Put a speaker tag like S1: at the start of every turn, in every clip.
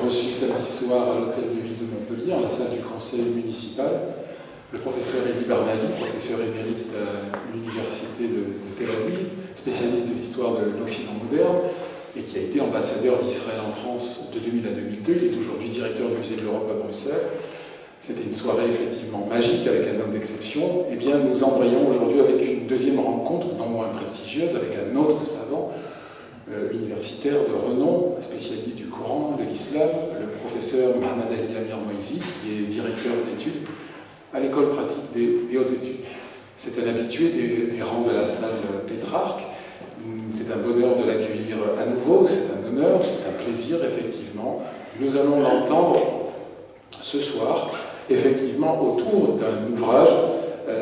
S1: reçu samedi soir à l'Hôtel de Ville de Montpellier, en la salle du conseil municipal, le professeur Elie Barnali, professeur émérite à l'université de Tel Aviv, spécialiste de l'histoire de l'Occident moderne, et qui a été ambassadeur d'Israël en France de 2000 à 2002. Il est aujourd'hui directeur du musée de l'Europe à Bruxelles. C'était une soirée effectivement magique avec un homme d'exception. Eh bien, nous embrayons aujourd'hui avec une deuxième rencontre, non moins prestigieuse, avec un autre savant universitaire de renom, spécialiste du Coran, de l'islam, le professeur Mohamed Ali Amir Moïsi, qui est directeur d'études à l'école pratique des hautes études. C'est un habitué des rangs de la salle Pétrarque. C'est un bonheur de l'accueillir à nouveau, c'est un honneur, c'est un plaisir, effectivement. Nous allons l'entendre ce soir, effectivement, autour d'un ouvrage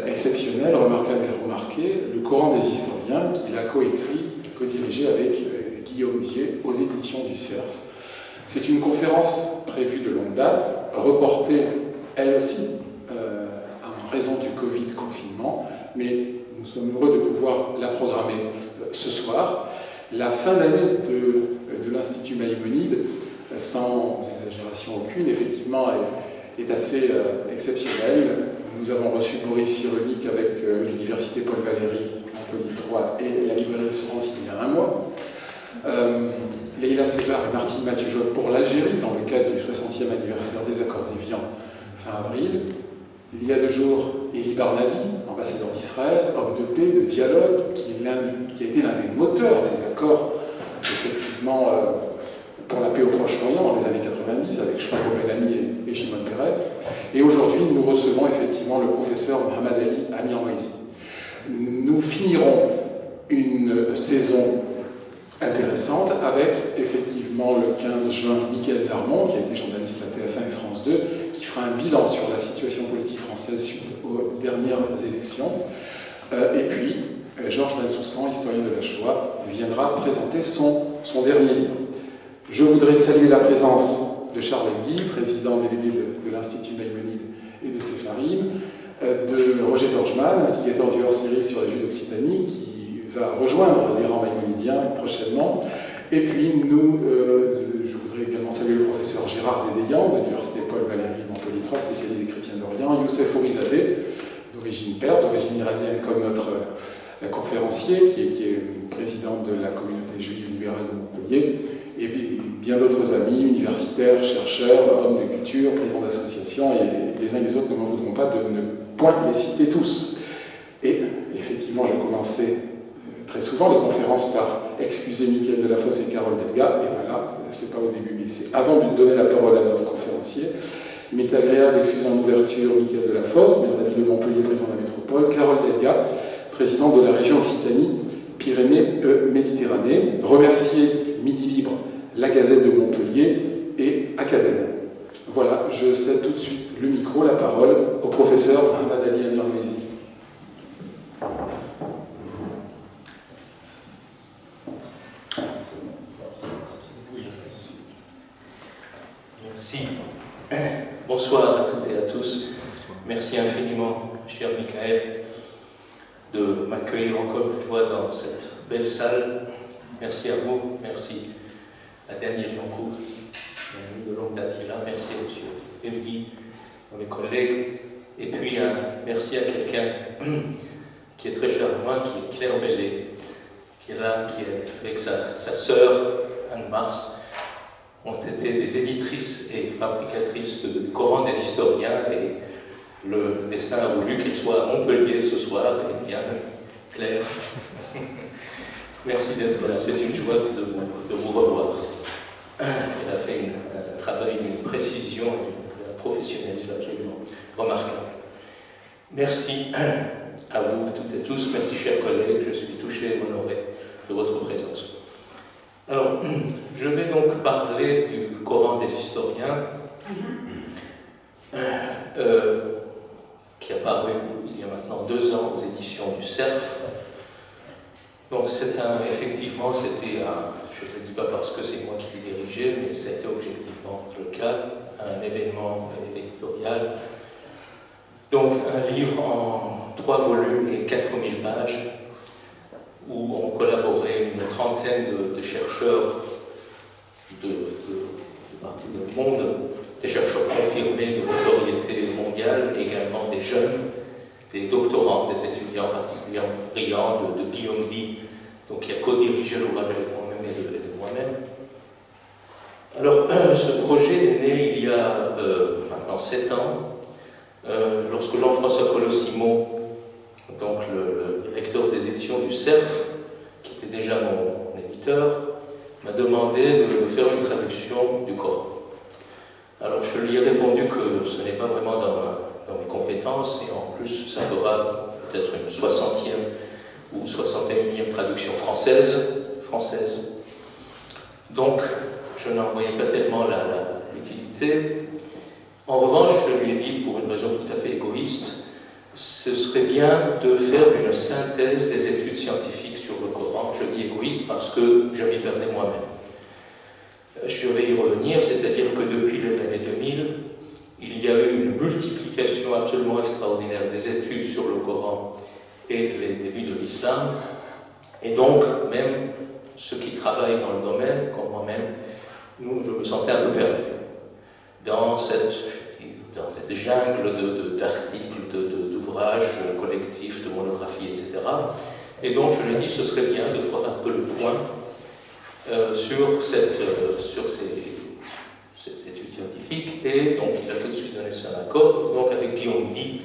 S1: exceptionnel, remarquable et remarqué, le Coran des historiens, qu'il a coécrit, co-dirigé avec Guillaume Dier aux éditions du Cerf. C'est une conférence prévue de longue date, reportée, elle aussi, en raison du Covid confinement, mais nous sommes heureux de pouvoir la programmer ce soir. La fin d'année de l'Institut Maïmonide, sans exagération aucune, effectivement, est assez exceptionnelle. Nous avons reçu Boris Cyrulnik avec l'Université Paul Valéry, Montpellier 3 et la librairie Sourance il y a un mois. Leïla Sebar et Martine Mathieu-Jotte pour l'Algérie, dans le cadre du 60e anniversaire des accords d'Évian, fin avril. Il y a 2 jours, Elie Barnali, ambassadeur d'Israël, homme de paix, de dialogue, qui a été l'un des moteurs des accords, effectivement, pour la paix au Proche-Orient dans les années 90, avec Shlomo Ben-Ami et Shimon Peres. Et aujourd'hui, nous recevons effectivement le professeur Mohamed Ali Amir Moïsi. Nous finirons une saison intéressante avec, effectivement, le 15 juin, Mickaël Darmon, qui a été journaliste à TF1 et France 2, qui fera un bilan sur la situation politique française suite aux dernières élections. Et puis, Georges Bensoussan, historien de la Shoah, viendra présenter son dernier livre. Je voudrais saluer la présence de Charles Guy, président délégué de l'Institut Maïmonide et de Sepharim, de Roger Dorjman, instigateur du hors-série sur les Juifs d'Occitanie, qui va rejoindre les rangs maïmonidiens prochainement. Et puis, je voudrais également saluer le professeur Gérard Dédéian, de l'Université Paul Valéry Montpellier 3, spécialiste des chrétiens d'Orient, Youssef Ourizadeh, d'origine perte, d'origine iranienne comme notre conférencier, qui est président de la communauté juive libérale de Montpellier, et bien d'autres amis, universitaires, chercheurs, hommes de culture, présidents d'associations, et les uns et les autres ne m'en voudront pas de ne point les citer tous. Et effectivement, je commençais très souvent les conférences par excuser Mickaël Delafosse et Carole Delga, et voilà, c'est pas au début, mais c'est avant de donner la parole à notre conférencier. Il m'est agréable d'excuser en ouverture Mickaël Delafosse, maire de la ville de Montpellier, président de la métropole, Carole Delga, président de la région Occitanie, Pyrénées-Méditerranée, remercier Midi Libre, la Gazette de Montpellier et Academ. Voilà, je cède tout de suite le micro, la parole au professeur Mohamed Ali Amir Moïsi.
S2: Merci. Bonsoir à toutes et à tous. Merci infiniment, cher Mickaël, de m'accueillir encore une fois dans cette belle salle. Merci à vous, merci à Daniel Loncourt, de longue date là. Merci à M. Elgui, à mes collègues. Et puis, merci à quelqu'un qui est très cher à moi, qui est Claire Bellet, qui est là, qui est avec sa sœur, Anne Mars, ont été des éditrices et fabricatrices de Coran des historiens, et le destin a voulu qu'il soit à Montpellier ce soir. Et bien, Claire, merci d'être là, c'est une joie de vous revoir. Elle a fait un travail, une précision, un professionnalisme absolument remarquable. Merci à vous toutes et tous, merci chers collègues, je suis touché et honoré de votre présence. Alors, je vais donc parler du Coran des historiens, qui a paru il y a maintenant 2 ans aux éditions du Cerf. Donc effectivement, c'était je ne le dis pas parce que c'est moi qui l'ai dirigé, mais c'était objectivement le cas, un événement éditorial. Donc un livre en 3 volumes et 4000 pages, où ont collaboré une trentaine de chercheurs de partout monde, des chercheurs confirmés de notoriété mondiale, et également des jeunes, des doctorants, des étudiants particulièrement brillants, de Guillaume Di, donc qui a co-dirigé l'ouvrage avec moi-même et de moi-même. Alors, ce projet est né il y a maintenant 7 ans, lorsque Jean-François Colosimo, donc le directeur des éditions du CERF, qui était déjà mon éditeur, m'a demandé de faire une traduction du Coran. Alors je lui ai répondu que ce n'est pas vraiment dans mes compétences, et en plus ça fera peut-être une 60e ou 61e traduction française. Donc je n'en voyais pas tellement l'utilité. En revanche, je lui ai dit, pour une raison tout à fait égoïste, ce serait bien de faire une synthèse des études scientifiques sur le Coran. Je dis égoïste parce que je m'y perdais moi-même. Je vais y revenir, c'est-à-dire que depuis les années 2000, il y a eu une multiplication absolument extraordinaire des études sur le Coran et les débuts de l'islam, et donc même ceux qui travaillent dans le domaine, comme moi-même, je me sentais un peu perdu dans cette jungle d'articles, d'ouvrages collectifs, de monographies, etc. Et donc je lui ai dit, ce serait bien de faire un peu le point sur ces études scientifiques, et donc il a tout de suite donné son accord. Donc avec Guillaume Di,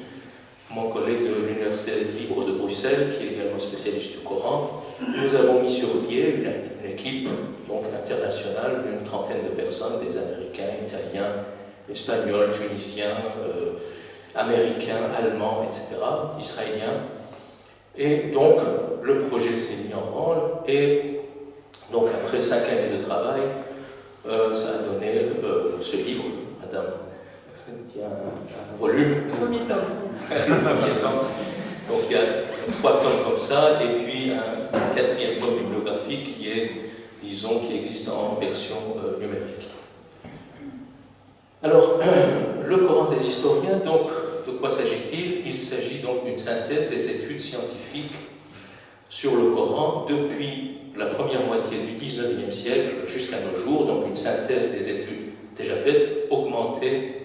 S2: mon collègue de l'Université libre de Bruxelles, qui est également spécialiste du Coran, nous avons mis sur pied une équipe donc internationale d'une 30aine de personnes, des Américains, Italiens, Espagnols, Tunisiens, Américains, Allemands, etc., Israéliens. Et donc le projet s'est mis en branle, et donc après 5 années de travail, ça a donné ce livre. Madame tient un volume.
S3: Premier tome.
S2: Premier tome. Donc il y a 3 tomes comme ça, et puis un 4e tome bibliographique qui est, disons, qui existe en version numérique. Alors, le Coran des historiens, donc, de quoi s'agit-il? Il s'agit donc d'une synthèse des études scientifiques sur le Coran depuis la première moitié du XIXe siècle jusqu'à nos jours, donc une synthèse des études déjà faites, augmentée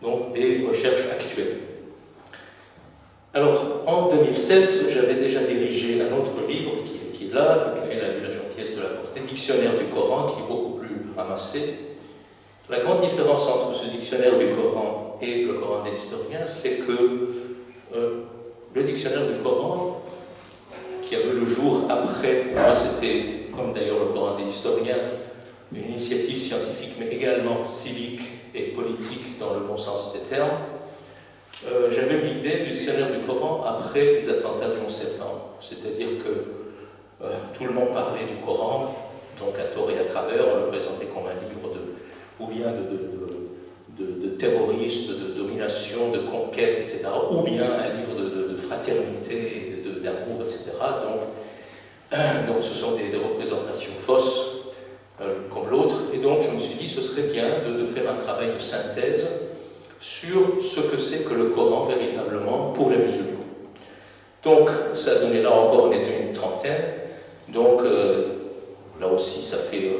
S2: donc des recherches actuelles. Alors, en 2007, j'avais déjà dirigé un autre livre qui est là, Michael a eu la gentillesse de l'apporter, Dictionnaire du Coran, qui est beaucoup plus ramassé. La grande différence entre ce dictionnaire du Coran et le Coran des historiens, c'est que le dictionnaire du Coran, qui a vu le jour après, moi c'était, comme d'ailleurs le Coran des historiens, une initiative scientifique, mais également civique et politique dans le bon sens des termes. J'avais eu l'idée du dictionnaire du Coran après les attentats du 11 septembre, c'est-à-dire que tout le monde parlait du Coran, donc à tort et à travers, on le présentait comme un livre ou bien de terroristes, de domination, de conquête, etc., ou bien un livre de fraternité, d'amour, etc. Donc ce sont des représentations fausses, comme l'autre, et donc je me suis dit, ce serait bien de faire un travail de synthèse sur ce que c'est que le Coran véritablement pour les musulmans. Donc ça a donné, là encore, on était une trentaine, donc là aussi ça fait,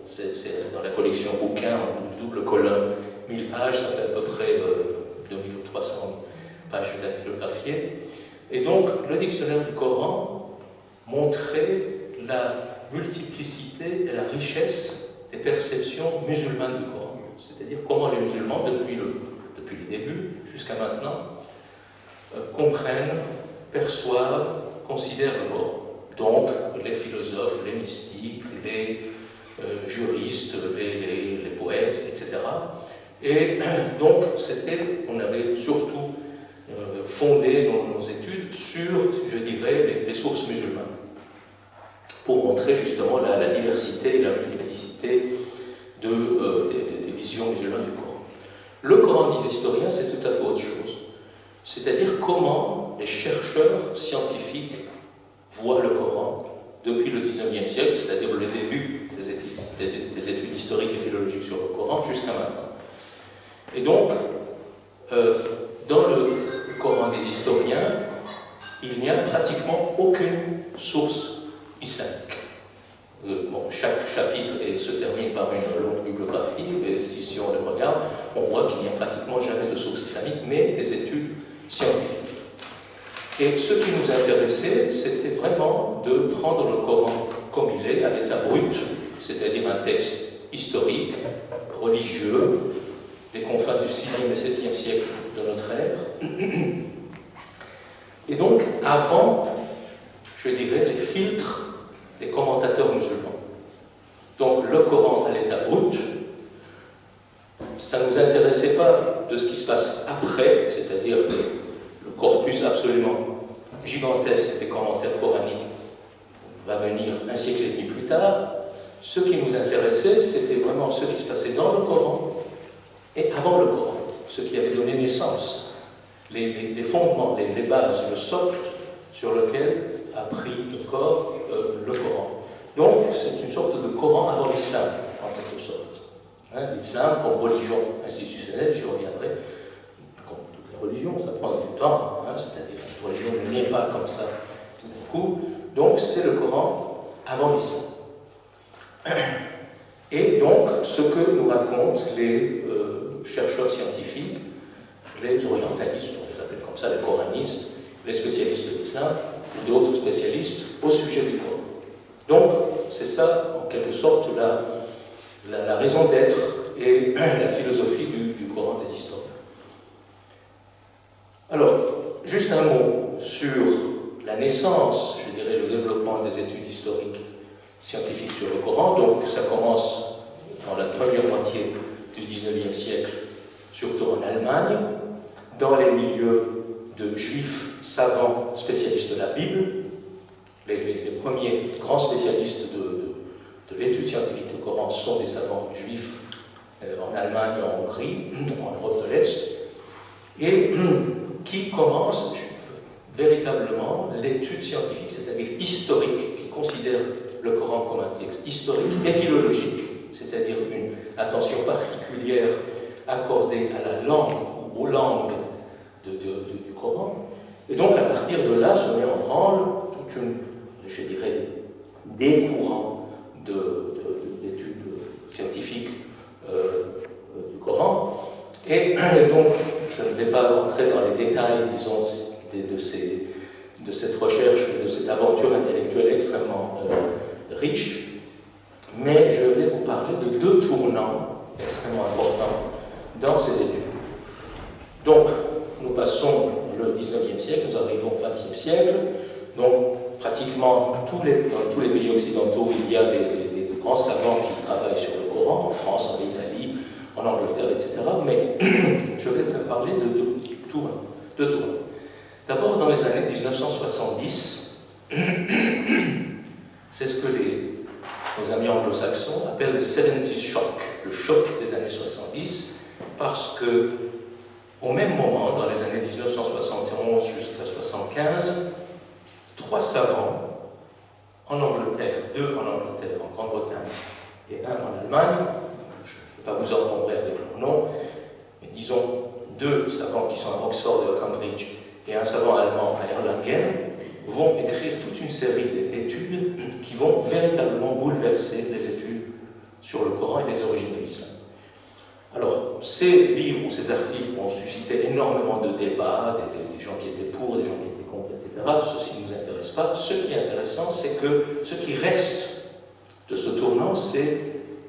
S2: c'est dans la collection bouquins, en double colonne, 1000 pages, ça fait à peu près 2300 pages dactylographiées. Et donc le dictionnaire du Coran montrait la multiplicité et la richesse des perceptions musulmanes du Coran. C'est-à-dire comment les musulmans, depuis les débuts jusqu'à maintenant, comprennent, perçoivent, considèrent le Coran. Donc les philosophes, les mystiques, les juristes, les poètes, etc. Et donc on avait surtout fondé nos études sur, je dirais, les sources musulmanes, pour montrer justement la diversité et la multiplicité des visions musulmanes du Coran. Le Coran des historiens, c'est tout à fait autre chose. C'est-à-dire comment les chercheurs scientifiques voient le Coran depuis le XIXe siècle, c'est-à-dire le début des études historiques et philologiques sur le Coran, jusqu'à maintenant. Et donc, dans le Coran des historiens, il n'y a pratiquement aucune source islamique. Bon, chaque chapitre se termine par une longue bibliographie, mais si on le on voit qu'il n'y a pratiquement jamais de sources islamiques, mais des études scientifiques. Et ce qui nous intéressait, c'était vraiment de prendre le Coran comme il est, à l'état brut, c'est-à-dire un texte historique, religieux, des confins du 6e et 7e siècle de notre ère. Et donc, avant, je dirais, les filtres des commentateurs musulmans. Donc, le Coran à l'état brut, ça ne nous intéressait pas de ce qui se passe après, c'est-à-dire le corpus absolument gigantesque des commentaires coraniques va venir un siècle et demi plus tard. Ce qui nous intéressait, c'était vraiment ce qui se passait dans le Coran et avant le Coran, ce qui avait donné naissance, les fondements, les bases, le socle sur lequel a pris le corps le Coran. Donc, c'est une sorte de Coran avant l'islam, en quelque sorte. Hein, l'islam, comme religion institutionnelle, j'y reviendrai, comme toutes les religions, ça prend du temps, hein, c'est-à-dire une religion ne naît pas comme ça tout d'un coup. Donc, c'est le Coran avant l'islam. Et donc, ce que nous racontent les chercheurs scientifiques, les orientalistes, on les appelle comme ça, les coranistes, les spécialistes de l'islam, ou d'autres spécialistes au sujet du Coran. Donc, c'est ça, en quelque sorte, la raison d'être et la philosophie du Coran des historiens. Alors, juste un mot sur la naissance, je dirais, le développement des études historiques scientifiques sur le Coran. Donc, ça commence dans la première moitié du XIXe siècle, surtout en Allemagne, dans les milieux de juifs savants spécialistes de la Bible. Les premiers grands spécialistes de l'étude scientifique du Coran sont des savants juifs en Allemagne, en Hongrie, en Europe de l'Est, et qui commencent véritablement l'étude scientifique, c'est-à-dire historique, qui considère le Coran comme un texte historique et philologique, c'est-à-dire une attention particulière accordée à la langue ou aux langues du Coran. Et donc, à partir de là, se met en branle toute une, je dirais, des courants d'études scientifiques du Coran. Et donc, je ne vais pas entrer dans les détails, disons, de cette recherche, de cette aventure intellectuelle extrêmement riche, mais je vais vous parler de deux tournants extrêmement importants dans ces études. Donc, nous passons le 19e siècle, nous arrivons au 20e siècle, donc pratiquement dans tous les pays occidentaux, il y a des grands savants qui travaillent sur le Coran, en France, en Italie, en Angleterre, etc. Mais je vais vous parler de deux tournants. D'abord, dans les années 1970, c'est ce que les amis anglo-saxons appellent le 70s shock, le choc des années 70, parce que au même moment, dans les années 1971 jusqu'à 1975, 3 savants en Angleterre, 2 en Angleterre, en Grande-Bretagne et 1 en Allemagne, je ne vais pas vous encombrer avec leur nom, mais disons 2 savants qui sont à Oxford et à Cambridge et un savant allemand à Erlangen, vont écrire toute une série d'études qui vont véritablement bouleverser les études sur le Coran et les origines de l'islam. Alors, ces livres ou ces articles ont suscité énormément de débats, des gens qui étaient pour, des gens qui étaient contre, etc. Ceci ne nous intéresse pas. Ce qui est intéressant, c'est que ce qui reste de ce tournant, c'est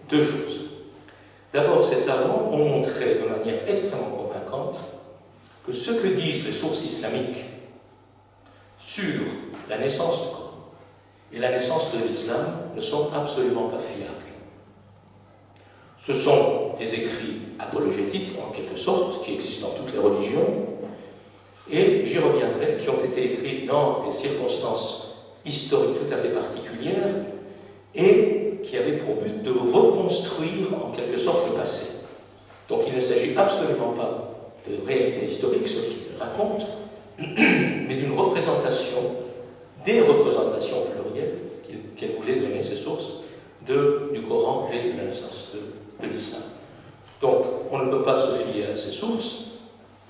S2: 2 choses. D'abord, ces savants ont montré de manière extrêmement convaincante que ce que disent les sources islamiques sur la naissance du Coran et la naissance de l'islam ne sont absolument pas fiables. Ce sont des écrits apologétiques, en quelque sorte, qui existent dans toutes les religions, et j'y reviendrai, qui ont été écrits dans des circonstances historiques tout à fait particulières, et qui avaient pour but de reconstruire, en quelque sorte, le passé. Donc il ne s'agit absolument pas de réalité historique, ce qu'ils racontent, mais d'une représentation, des représentations plurielles qu'elles voulaient donner, ces sources, du Coran et de la naissance de l'islam. Donc, on ne peut pas se fier à ces sources.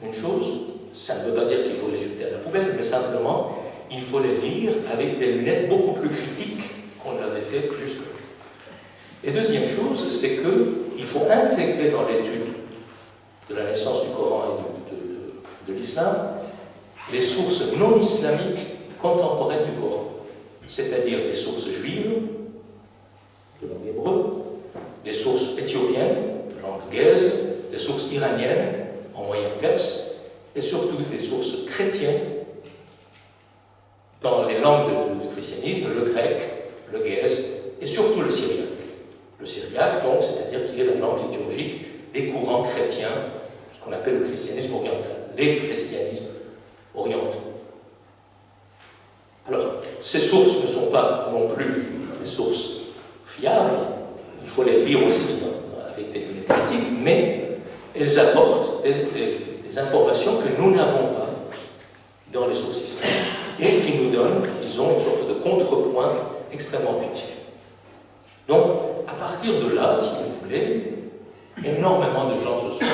S2: Une chose, ça ne veut pas dire qu'il faut les jeter à la poubelle, mais simplement, il faut les lire avec des lunettes beaucoup plus critiques qu'on l'avait fait jusque-là. Et deuxième chose, c'est qu'il faut intégrer dans l'étude de la naissance du Coran et de l'islam, les sources non islamiques contemporaines du Coran, c'est-à-dire les sources juives, de langue hébreu, les sources éthiopiennes, de langue gaze, les sources iraniennes, en moyen perse, et surtout les sources chrétiennes, dans les langues du christianisme, le grec, le gaze, et surtout le syriaque. Le syriaque, donc, c'est-à-dire qui est la langue liturgique des courants chrétiens, ce qu'on appelle le christianisme oriental, les christianismes orientaux. Alors, ces sources ne sont pas non plus des sources fiables, il faut les lire aussi avec des critiques, mais elles apportent des informations que nous n'avons pas dans les sources islamiques et qui nous donnent, disons, une sorte de contrepoint extrêmement utile. Donc, à partir de là, si vous voulez, énormément de gens se sont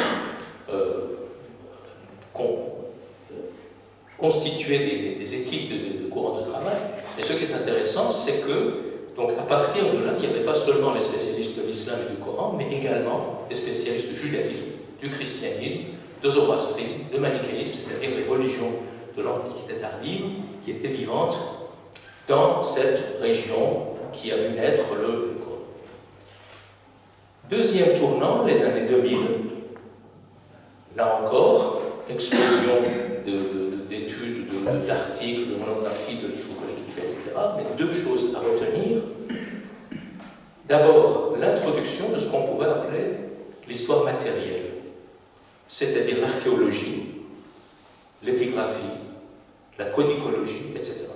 S2: constitués des équipes de courants de travail. Et ce qui est intéressant, c'est que, donc, à partir de là, il n'y avait pas seulement les spécialistes de l'islam et du Coran, mais également les spécialistes du judaïsme, du christianisme, de zoroastrisme, de manichéisme, c'est-à-dire les religions de l'Antiquité tardive qui étaient vivantes dans cette région qui a vu naître le Coran. Deuxième tournant, les années 2000, là encore, explosion d'études, d'articles, de monographies, de livres collectifs, etc. Mais deux choses à retenir. D'abord, l'introduction de ce qu'on pourrait appeler l'histoire matérielle, c'est-à-dire l'archéologie, l'épigraphie, la codicologie, etc.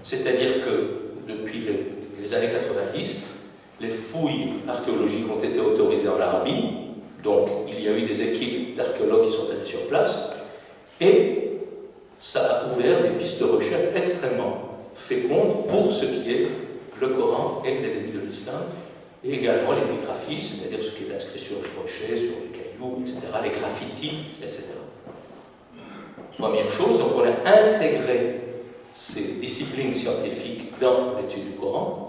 S2: C'est-à-dire que depuis les années 90, les fouilles archéologiques ont été autorisées en Arabie, donc il y a eu des équipes d'archéologues qui sont allés sur place, et ça a ouvert des pistes de recherche extrêmement fécondes pour ce qui est le Coran et les débuts de l'islam, et également l'épigraphie, c'est-à-dire ce qui est inscrit sur les rochers, sur les cailloux, etc., les graffitis, etc. Première chose, donc on a intégré ces disciplines scientifiques dans l'étude du Coran.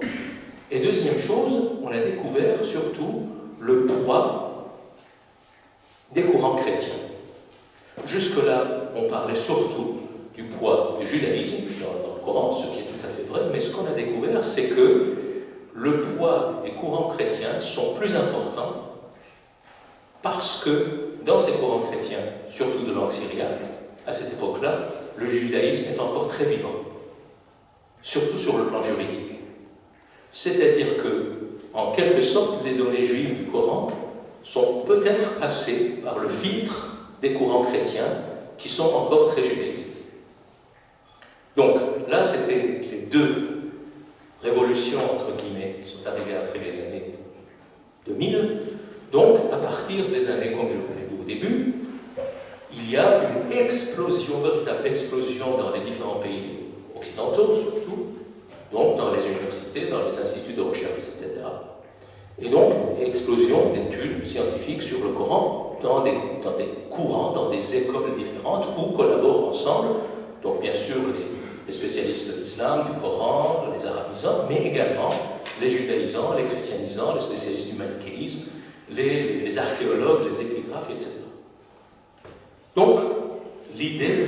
S2: Et deuxième chose, on a découvert surtout le poids des courants chrétiens. Jusque-là, on parlait surtout du poids du judaïsme dans le Coran, ce qui est tout à fait vrai, mais ce qu'on a découvert, c'est que le poids des courants chrétiens sont plus importants parce que dans ces courants chrétiens, surtout de langue syriaque, à cette époque-là, le judaïsme est encore très vivant, surtout sur le plan juridique. C'est-à-dire que, en quelque sorte, les données juives du Coran sont peut-être passées par le filtre des courants chrétiens qui sont encore très judaïsés. Donc, là, c'était les deux révolutions, entre guillemets, qui sont arrivées après les années 2000. Donc, à partir des années, comme je vous l'ai dit au début, il y a une explosion, véritable explosion dans les différents pays occidentaux, surtout, donc dans les universités, dans les instituts de recherche, etc. Et donc, une explosion d'études scientifiques sur le Coran dans des courants, dans des écoles différentes où collaborent ensemble, donc bien sûr les spécialistes de l'islam, du Coran, les arabisants, mais également les judaïsants, les christianisants, les spécialistes du manichéisme, les archéologues, les épigraphes, etc. Donc, l'idée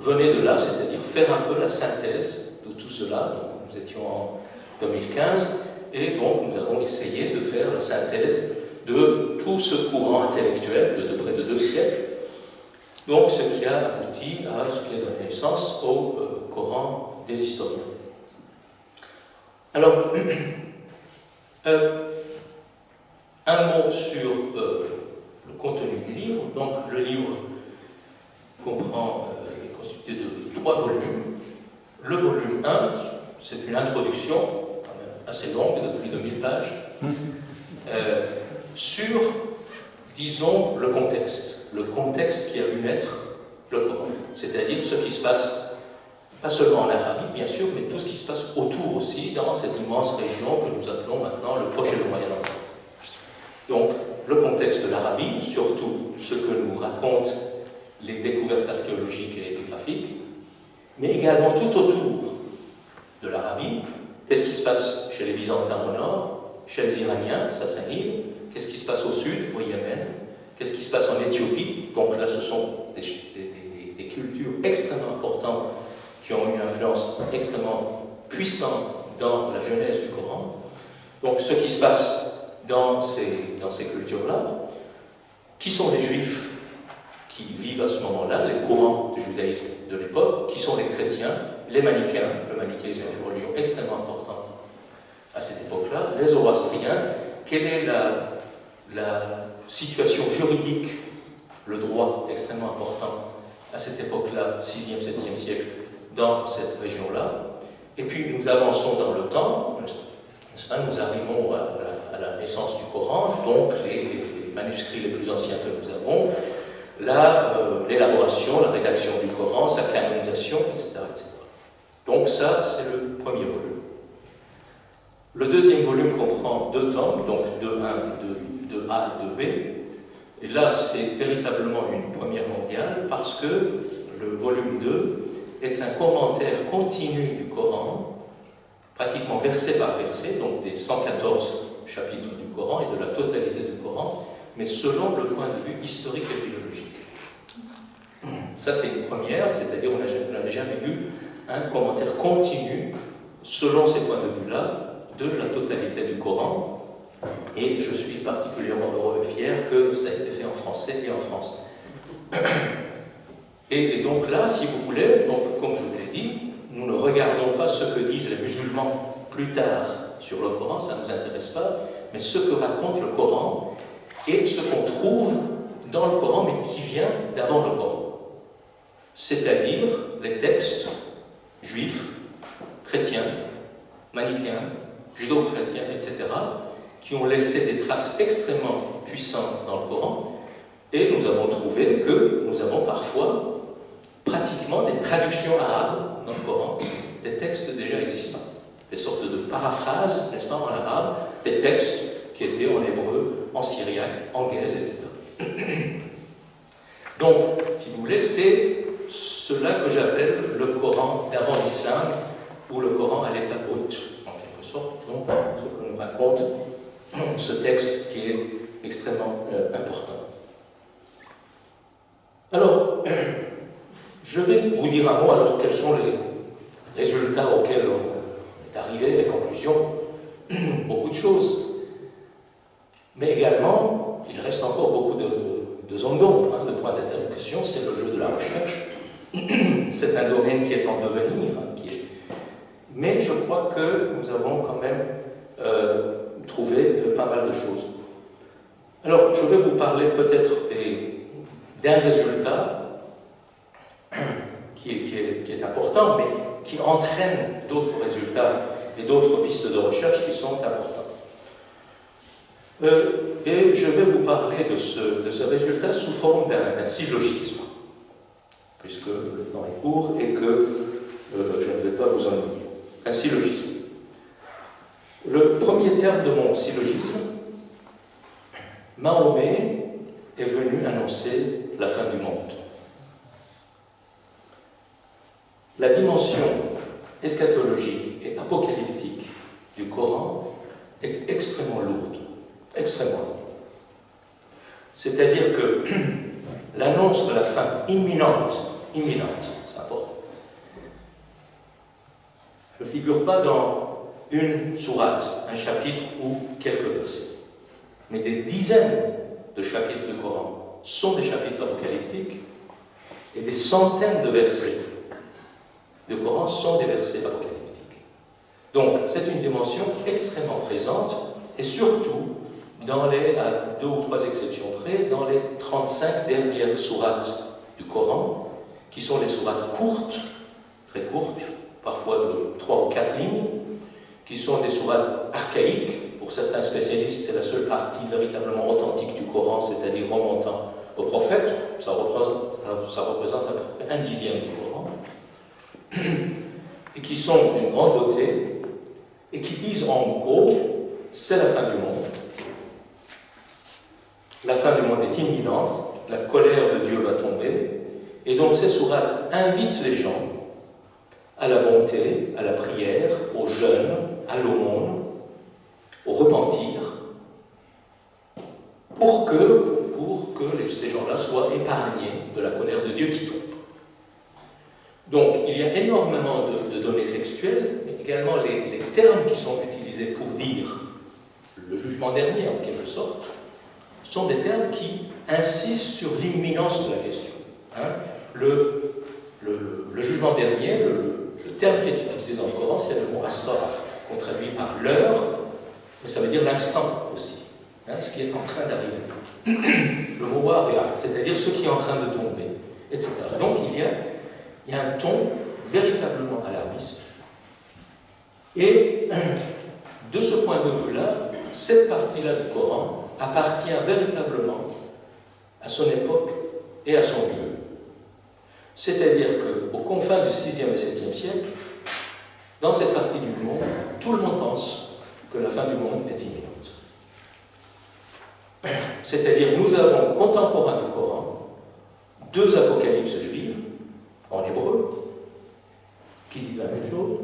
S2: venait de là, c'est-à-dire faire un peu la synthèse de tout cela. Donc, nous étions en 2015, et donc nous avons essayé de faire la synthèse de tout ce courant intellectuel de près de 2 siècles, donc ce qui a abouti à ce qui a donné naissance au Coran des historiens. Alors, un mot sur le contenu du livre. Donc, le livre est constitué de 3 volumes. Le volume 1, c'est une introduction, quand même assez longue, de plus de 1000 pages, sur, disons, le contexte qui a vu naître le Coran, c'est-à-dire ce qui se passe, pas seulement en Arabie, bien sûr, mais tout ce qui se passe autour aussi, dans cette immense région que nous appelons maintenant le Proche et le Moyen-Orient. Donc, le contexte de l'Arabie, surtout ce que nous racontent les découvertes archéologiques et épigraphiques, mais également tout autour de l'Arabie. Qu'est-ce qui se passe chez les Byzantins au nord, chez les Iraniens, Sassanide, qu'est-ce qui se passe au sud, au Yémen, qu'est-ce qui se passe en Éthiopie, sont des cultures extrêmement importantes qui ont une influence extrêmement puissante dans la genèse du Coran. Donc ce qui se passe dans ces cultures-là, qui sont les Juifs qui vivent à ce moment-là, les courants du judaïsme de l'époque, qui sont les chrétiens, les manichéens, le manichéisme est une religion extrêmement importante à cette époque-là, les zoroastriens, quelle est la situation juridique, le droit extrêmement important à cette époque-là, 6e, 7e siècle, dans cette région-là. Et puis nous avançons dans le temps, nous arrivons à la naissance du Coran, donc les manuscrits les plus anciens que nous avons, l'élaboration, la rédaction du Coran, sa canonisation, etc., etc. Donc ça, c'est le premier volume. Le deuxième volume comprend 2 tomes, donc 2.1, 2A et 2B. Et là, c'est véritablement une première mondiale parce que le volume 2 est un commentaire continu du Coran, pratiquement verset par verset, donc des 114 chapitres du Coran et de la totalité du Coran, mais selon le point de vue historique et philologique. Ça, c'est une première, c'est-à-dire on n'avait jamais eu un commentaire continu, selon ces points de vue-là, de la totalité du Coran, et je suis particulièrement heureux et fier que ça a été fait en français et en France. Et donc là, si vous voulez, donc, comme je vous l'ai dit, nous ne regardons pas ce que disent les musulmans plus tard sur le Coran, ça ne nous intéresse pas, mais ce que raconte le Coran et ce qu'on trouve dans le Coran, mais qui vient d'avant le Coran. C'est-à-dire les textes juifs, chrétiens, manichéens, judo-chrétiens, etc., qui ont laissé des traces extrêmement puissantes dans le Coran, et nous avons trouvé que nous avons parfois pratiquement des traductions arabes dans le Coran, des textes déjà existants, des sortes de paraphrases, n'est-ce pas, en arabe, des textes qui étaient en hébreu, en syriaque, en gaze, etc. Donc, si vous voulez, c'est cela que j'appelle le Coran d'avant l'islam, ou le Coran à l'état brut, en quelque sorte, donc ce que nous raconte ce texte qui est extrêmement important. Alors, je vais vous dire un mot, alors quels sont les résultats auxquels on est arrivé, les conclusions, beaucoup de choses. Mais également, il reste encore beaucoup de zones d'ombre, de points d'interrogation, c'est le jeu de la recherche. C'est un domaine qui est en devenir, mais je crois que nous avons quand même trouvé pas mal de choses. Alors, je vais vous parler peut-être d'un résultat qui est important, mais qui entraîne d'autres résultats et d'autres pistes de recherche qui sont importantes. Et je vais vous parler de ce résultat sous forme d'un syllogisme, puisque le temps est court et que je ne vais pas vous ennuyer. Un syllogisme. Le premier terme de mon syllogisme, Mahomet est venu annoncer la fin du monde. La dimension eschatologique et apocalyptique du Coran est extrêmement lourde. Extrêmement lourde. C'est-à-dire que l'annonce de la fin imminente, c'est important, ne figure pas dans une sourate, un chapitre ou quelques versets, mais des dizaines de chapitres du Coran sont des chapitres apocalyptiques et des centaines de versets du Coran sont des versets apocalyptiques. Donc, c'est une dimension extrêmement présente et surtout, dans à 2 ou 3 exceptions près, dans les 35 dernières sourates du Coran, qui sont les sourates courtes, très courtes, parfois de 3 ou 4 lignes, qui sont des sourates archaïques. Pour certains spécialistes, c'est la seule partie véritablement authentique du Coran, c'est-à-dire remontant au prophète. Ça représente à peu près 1/10 du Coran. Et qui sont d'une grande beauté, et qui disent en gros, c'est la fin du monde. La fin du monde est imminente, la colère de Dieu va tomber, et donc ces sourates invitent les gens à la bonté, à la prière, au jeûne, à l'aumône, au repentir, pour que pour que ces gens-là soient épargnés de la colère de Dieu qui tombe. Donc, il y a énormément de données textuelles, mais également les termes qui sont utilisés pour dire le jugement dernier, en quelque sorte, sont des termes qui insistent sur l'imminence de la question. Hein. Le jugement dernier, le terme qui est utilisé dans le Coran, c'est le mot as-sara, qu'on traduit par l'heure, mais ça veut dire l'instant aussi, hein, ce qui est en train d'arriver. Le mot waqia, c'est-à-dire ce qui est en train de tomber, etc. Donc il y a un ton véritablement alarmiste. Et de ce point de vue-là, cette partie-là du Coran appartient véritablement à son époque et à son lieu. C'est-à-dire qu'aux confins du 6e et 7e siècle, dans cette partie du monde, tout le monde pense que la fin du monde est imminente. C'est-à-dire nous avons, contemporains du Coran, 2 apocalypses juives, en hébreu, qui disent la même chose,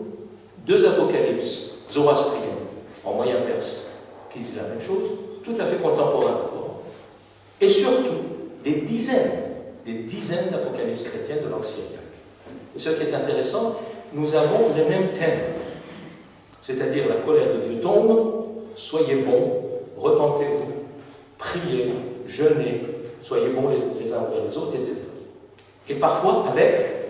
S2: 2 apocalypses zoroastriennes, en moyen perse, qui disent la même chose, tout à fait contemporains du Coran, et surtout des dizaines d'apocalypses chrétiennes de langue syriaque. Et ce qui est intéressant, nous avons les mêmes thèmes, c'est-à-dire la colère de Dieu tombe, soyez bons, repentez-vous, priez, jeûnez, soyez bons les uns envers les autres, etc. Et parfois avec,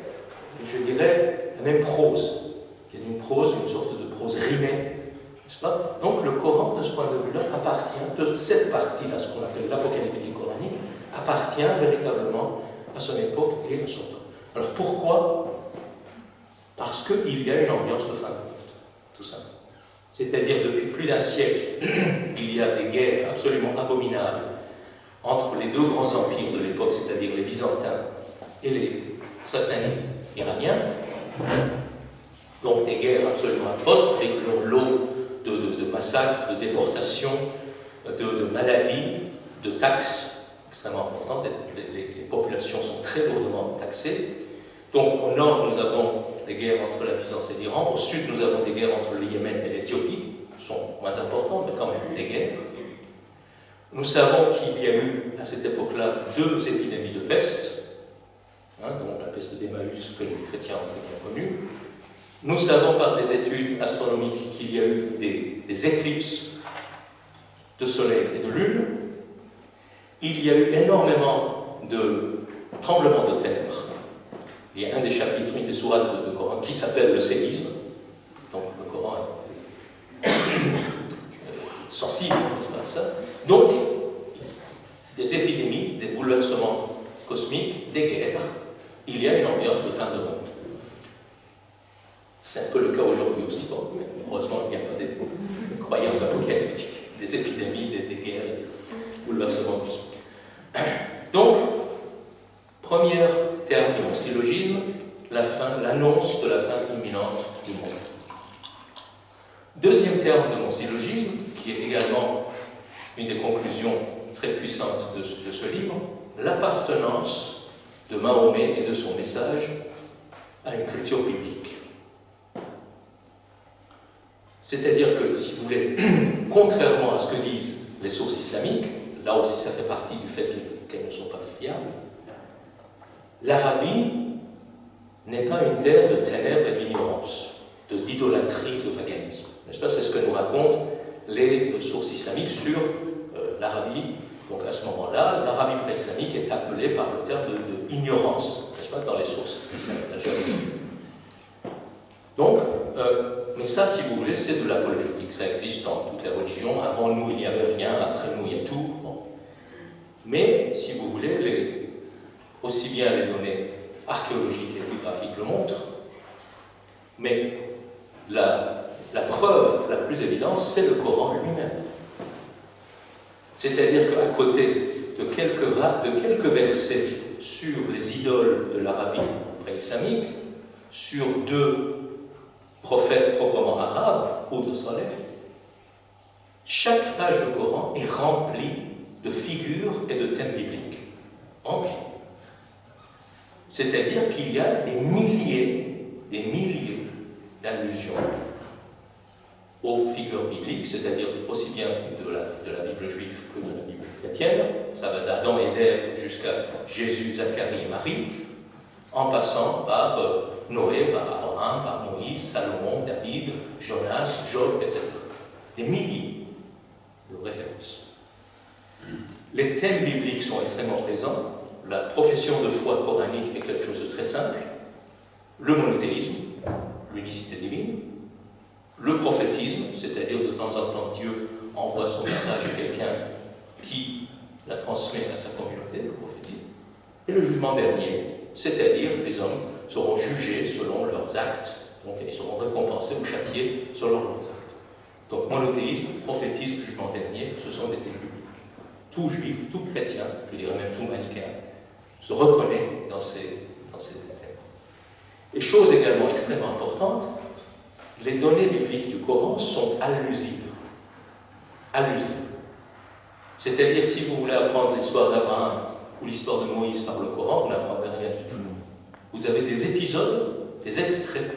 S2: je dirais, la même prose. Il y a une prose, une sorte de prose rimée, n'est-ce pas? Donc le Coran, de ce point de vue-là, appartient, de cette partie-là, ce qu'on appelle l'apocalyptique coranique, appartient véritablement à son époque et à son temps. Alors pourquoi? Parce qu'il y a une ambiance de fin de monde, tout ça. C'est-à-dire, depuis plus d'un siècle, il y a des guerres absolument abominables entre les 2 grands empires de l'époque, c'est-à-dire les Byzantins et les Sassanides iraniens. Donc des guerres absolument atroces, avec leur lot de massacres, de déportations, de maladies, de taxes extrêmement importantes. Les populations sont très lourdement taxées. Donc au nord, nous avons des guerres entre la Byzance et l'Iran. Au sud, nous avons des guerres entre le Yémen et l'Éthiopie. Elles sont moins importantes, mais quand même des guerres. Nous savons qu'il y a eu, à cette époque-là, 2 épidémies de peste, hein, donc la peste d'Emmaüs que les chrétiens ont très bien connue. Nous savons par des études astronomiques qu'il y a eu des éclipses de soleil et de lune. Il y a eu énormément de tremblements de terre. Il y a un des chapitres, une des sourates de Coran qui s'appelle le séisme. Donc le Coran est sensible à ça. Donc, des épidémies, des bouleversements cosmiques, des guerres. Il y a une ambiance de fin de monde. C'est un peu le cas aujourd'hui aussi. Bon, mais heureusement, il n'y a pas des croyances apocalyptiques, des épidémies, des guerres, des bouleversements cosmiques. Donc, premier terme de mon syllogisme, l'annonce de la fin imminente du monde. Deuxième terme de mon syllogisme, qui est également une des conclusions très puissantes de ce livre, l'appartenance de Mahomet et de son message à une culture biblique. C'est-à-dire que, si vous voulez, contrairement à ce que disent les sources islamiques, là aussi ça fait partie du fait qu'elles ne sont pas fiables, l'Arabie n'est pas une terre de ténèbres et d'ignorance, d'idolâtrie, de paganisme. N'est-ce pas? C'est ce que nous racontent les sources islamiques sur l'Arabie. Donc à ce moment-là, l'Arabie pré-islamique est appelée par le terme d'ignorance, n'est-ce pas, dans les sources islamiques. Donc, mais ça, si vous voulez, c'est de l'apologétique. Ça existe dans toutes les religions. Avant nous, il n'y avait rien. Après nous, il y a tout. Bon. Mais, si vous voulez, aussi bien les données archéologiques et épigraphiques le montrent, mais la preuve la plus évidente, c'est le Coran lui-même. C'est-à-dire qu'à côté de quelques versets sur les idoles de l'Arabie pré-islamique, sur 2 prophètes proprement arabes, ou de Saleh, chaque page du Coran est remplie de figures et de thèmes bibliques. Remplie. C'est-à-dire qu'il y a des milliers d'allusions aux figures bibliques, c'est-à-dire aussi bien de la Bible juive que de la Bible chrétienne. chrétienne, ça va d'Adam et d'Ève jusqu'à Jésus, Zacharie et Marie, en passant par Noé, par Abraham, par Moïse, Salomon, David, Jonas, Job, etc. Des milliers de références. Les thèmes bibliques sont extrêmement présents. La profession de foi coranique est quelque chose de très simple. Le monothéisme, l'unicité divine. Le prophétisme, c'est-à-dire de temps en temps Dieu envoie son message à quelqu'un qui la transmet à sa communauté, le prophétisme. Et le jugement dernier, c'est-à-dire les hommes seront jugés selon leurs actes, donc ils seront récompensés ou châtiés selon leurs actes. Donc monothéisme, prophétisme, jugement dernier, ce sont des thèmes bibliques. Tout juif, tout chrétien, je dirais même tout manichéen, se reconnaît dans ces thèmes. Et chose également extrêmement importante, les données bibliques du Coran sont allusives. Allusives. C'est-à-dire, si vous voulez apprendre l'histoire d'Abraham ou l'histoire de Moïse par le Coran, vous n'apprendrez rien du tout. Vous avez des épisodes, des extraits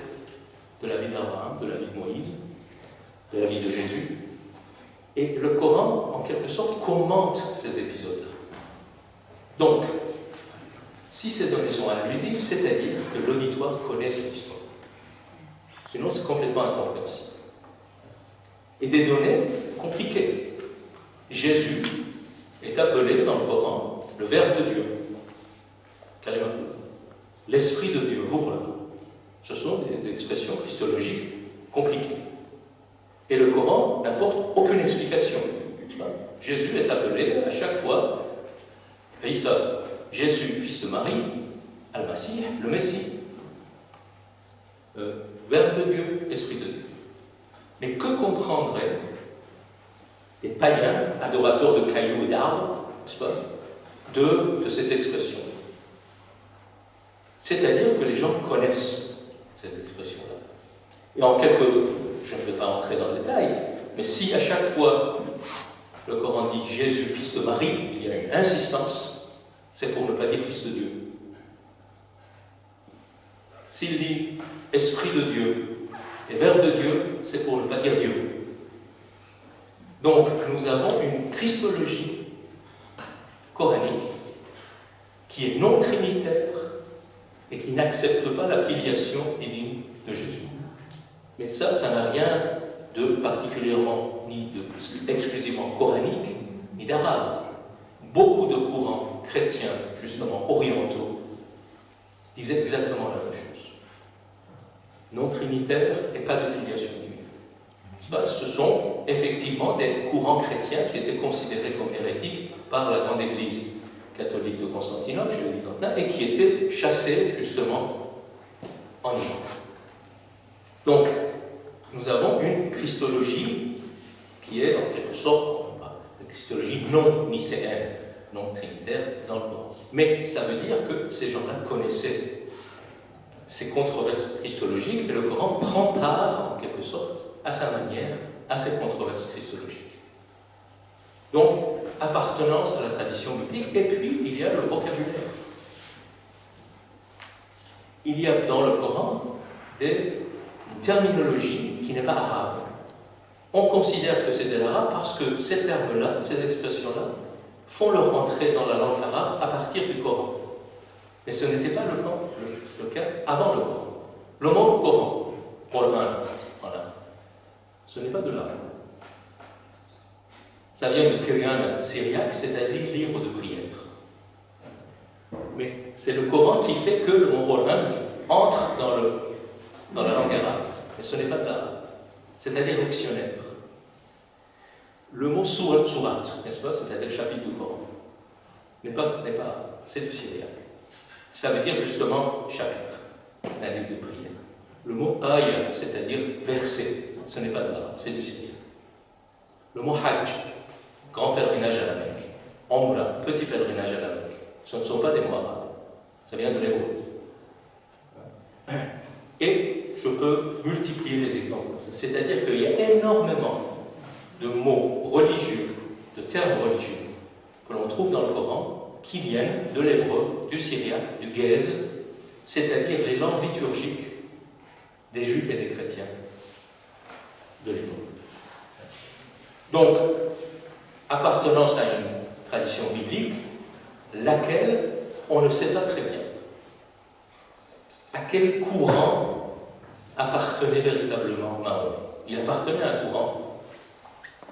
S2: de la vie d'Abraham, de la vie de Moïse, de la vie de Jésus. Et le Coran, en quelque sorte, commente ces épisodes-là. Donc, si ces données sont allusives, c'est-à-dire que l'auditoire connaît cette histoire. Sinon, c'est complètement incompréhensible. Et des données compliquées. Jésus est appelé dans le Coran le Verbe de Dieu. Carrément. L'Esprit de Dieu, Ruhullah. Ce sont des expressions christologiques compliquées. Et le Coran n'apporte aucune explication. Jésus est appelé à chaque fois Isa, Jésus, fils de Marie, Al-Masih, le Messie. Verbe de Dieu, Esprit de Dieu. Mais que comprendraient les païens, adorateurs de cailloux et d'arbres, n'est-ce pas, de ces expressions? C'est-à-dire que les gens connaissent ces expressions-là. Et en je ne vais pas entrer dans le détail, mais si à chaque fois le Coran dit Jésus, fils de Marie, il y a une insistance, c'est pour ne pas dire fils de Dieu. S'il dit Esprit de Dieu et Verbe de Dieu, c'est pour ne pas dire Dieu. Donc, nous avons une christologie coranique qui est non trinitaire et qui n'accepte pas la filiation divine de Jésus. Mais ça n'a rien de particulièrement, ni exclusivement coranique, ni d'arabe. Beaucoup de courants chrétiens, justement orientaux, disaient exactement la même chose. Non trinitaire et pas de filiation divine. Ce sont effectivement des courants chrétiens qui étaient considérés comme hérétiques par la grande église catholique de Constantinople, chez les Byzantins, et qui étaient chassés justement en Iran. Donc, nous avons une christologie qui est en quelque sorte une christologie non nicéenne, non trinitaire dans le Coran. Mais ça veut dire que ces gens-là connaissaient ces controverses christologiques et le Coran prend part, en quelque sorte, à sa manière, à ces controverses christologiques. Donc, appartenance à la tradition biblique, et puis il y a le vocabulaire. Il y a dans le Coran une terminologie qui n'est pas arabe. On considère que c'est de l'arabe parce que ces termes-là, ces expressions-là, font leur entrée dans la langue arabe à partir du Coran. Mais ce n'était pas le cas avant le Coran. Le mot Coran, Coran, voilà, ce n'est pas de l'arabe. Ça vient de Qur'an syriaque, c'est-à-dire livre de prière. Mais c'est le Coran qui fait que le mot Coran entre dans la langue arabe. Mais ce n'est pas de l'arabe. C'est-à-dire dictionnaire. Le mot surat, n'est-ce pas, c'est-à-dire chapitre du Coran, n'est pas c'est du syriaque. Ça veut dire justement chapitre, un livre de prière. Le mot ayah, c'est-à-dire verset, ce n'est pas de l'arabe, c'est du syriaque. Le mot hajj, grand pèlerinage à la Mecque. Omra, petit pèlerinage à la Mecque. Ce ne sont pas des mots arabes, ça vient de l'hébreu. Et je peux multiplier les exemples. C'est-à-dire qu'il y a énormément de mots religieux, de termes religieux, que l'on trouve dans le Coran, qui viennent de l'hébreu, du syriaque, du guèze, c'est-à-dire les langues liturgiques des juifs et des chrétiens de l'époque. Donc, appartenance à une tradition biblique, laquelle on ne sait pas très bien. À quel courant appartenait véritablement Mahomet? Il appartenait à un courant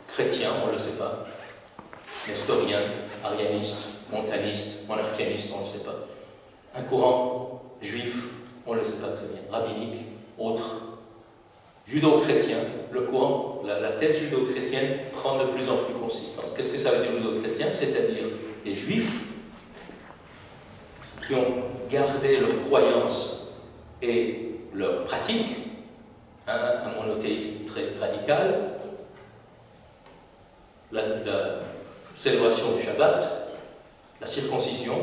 S2: chrétien, on ne le sait pas, nestorien, arianiste, montaniste, monarchianiste, on ne le sait pas. Un courant juif, on ne le sait pas très bien, rabbinique, autre, judo-chrétien. Le courant, la thèse judo-chrétienne prend de plus en plus consistance. Qu'est-ce que ça veut dire judo-chrétien? C'est-à-dire des juifs qui ont gardé leur croyance et leur pratique, un monothéisme très radical, la célébration du Shabbat, la circoncision,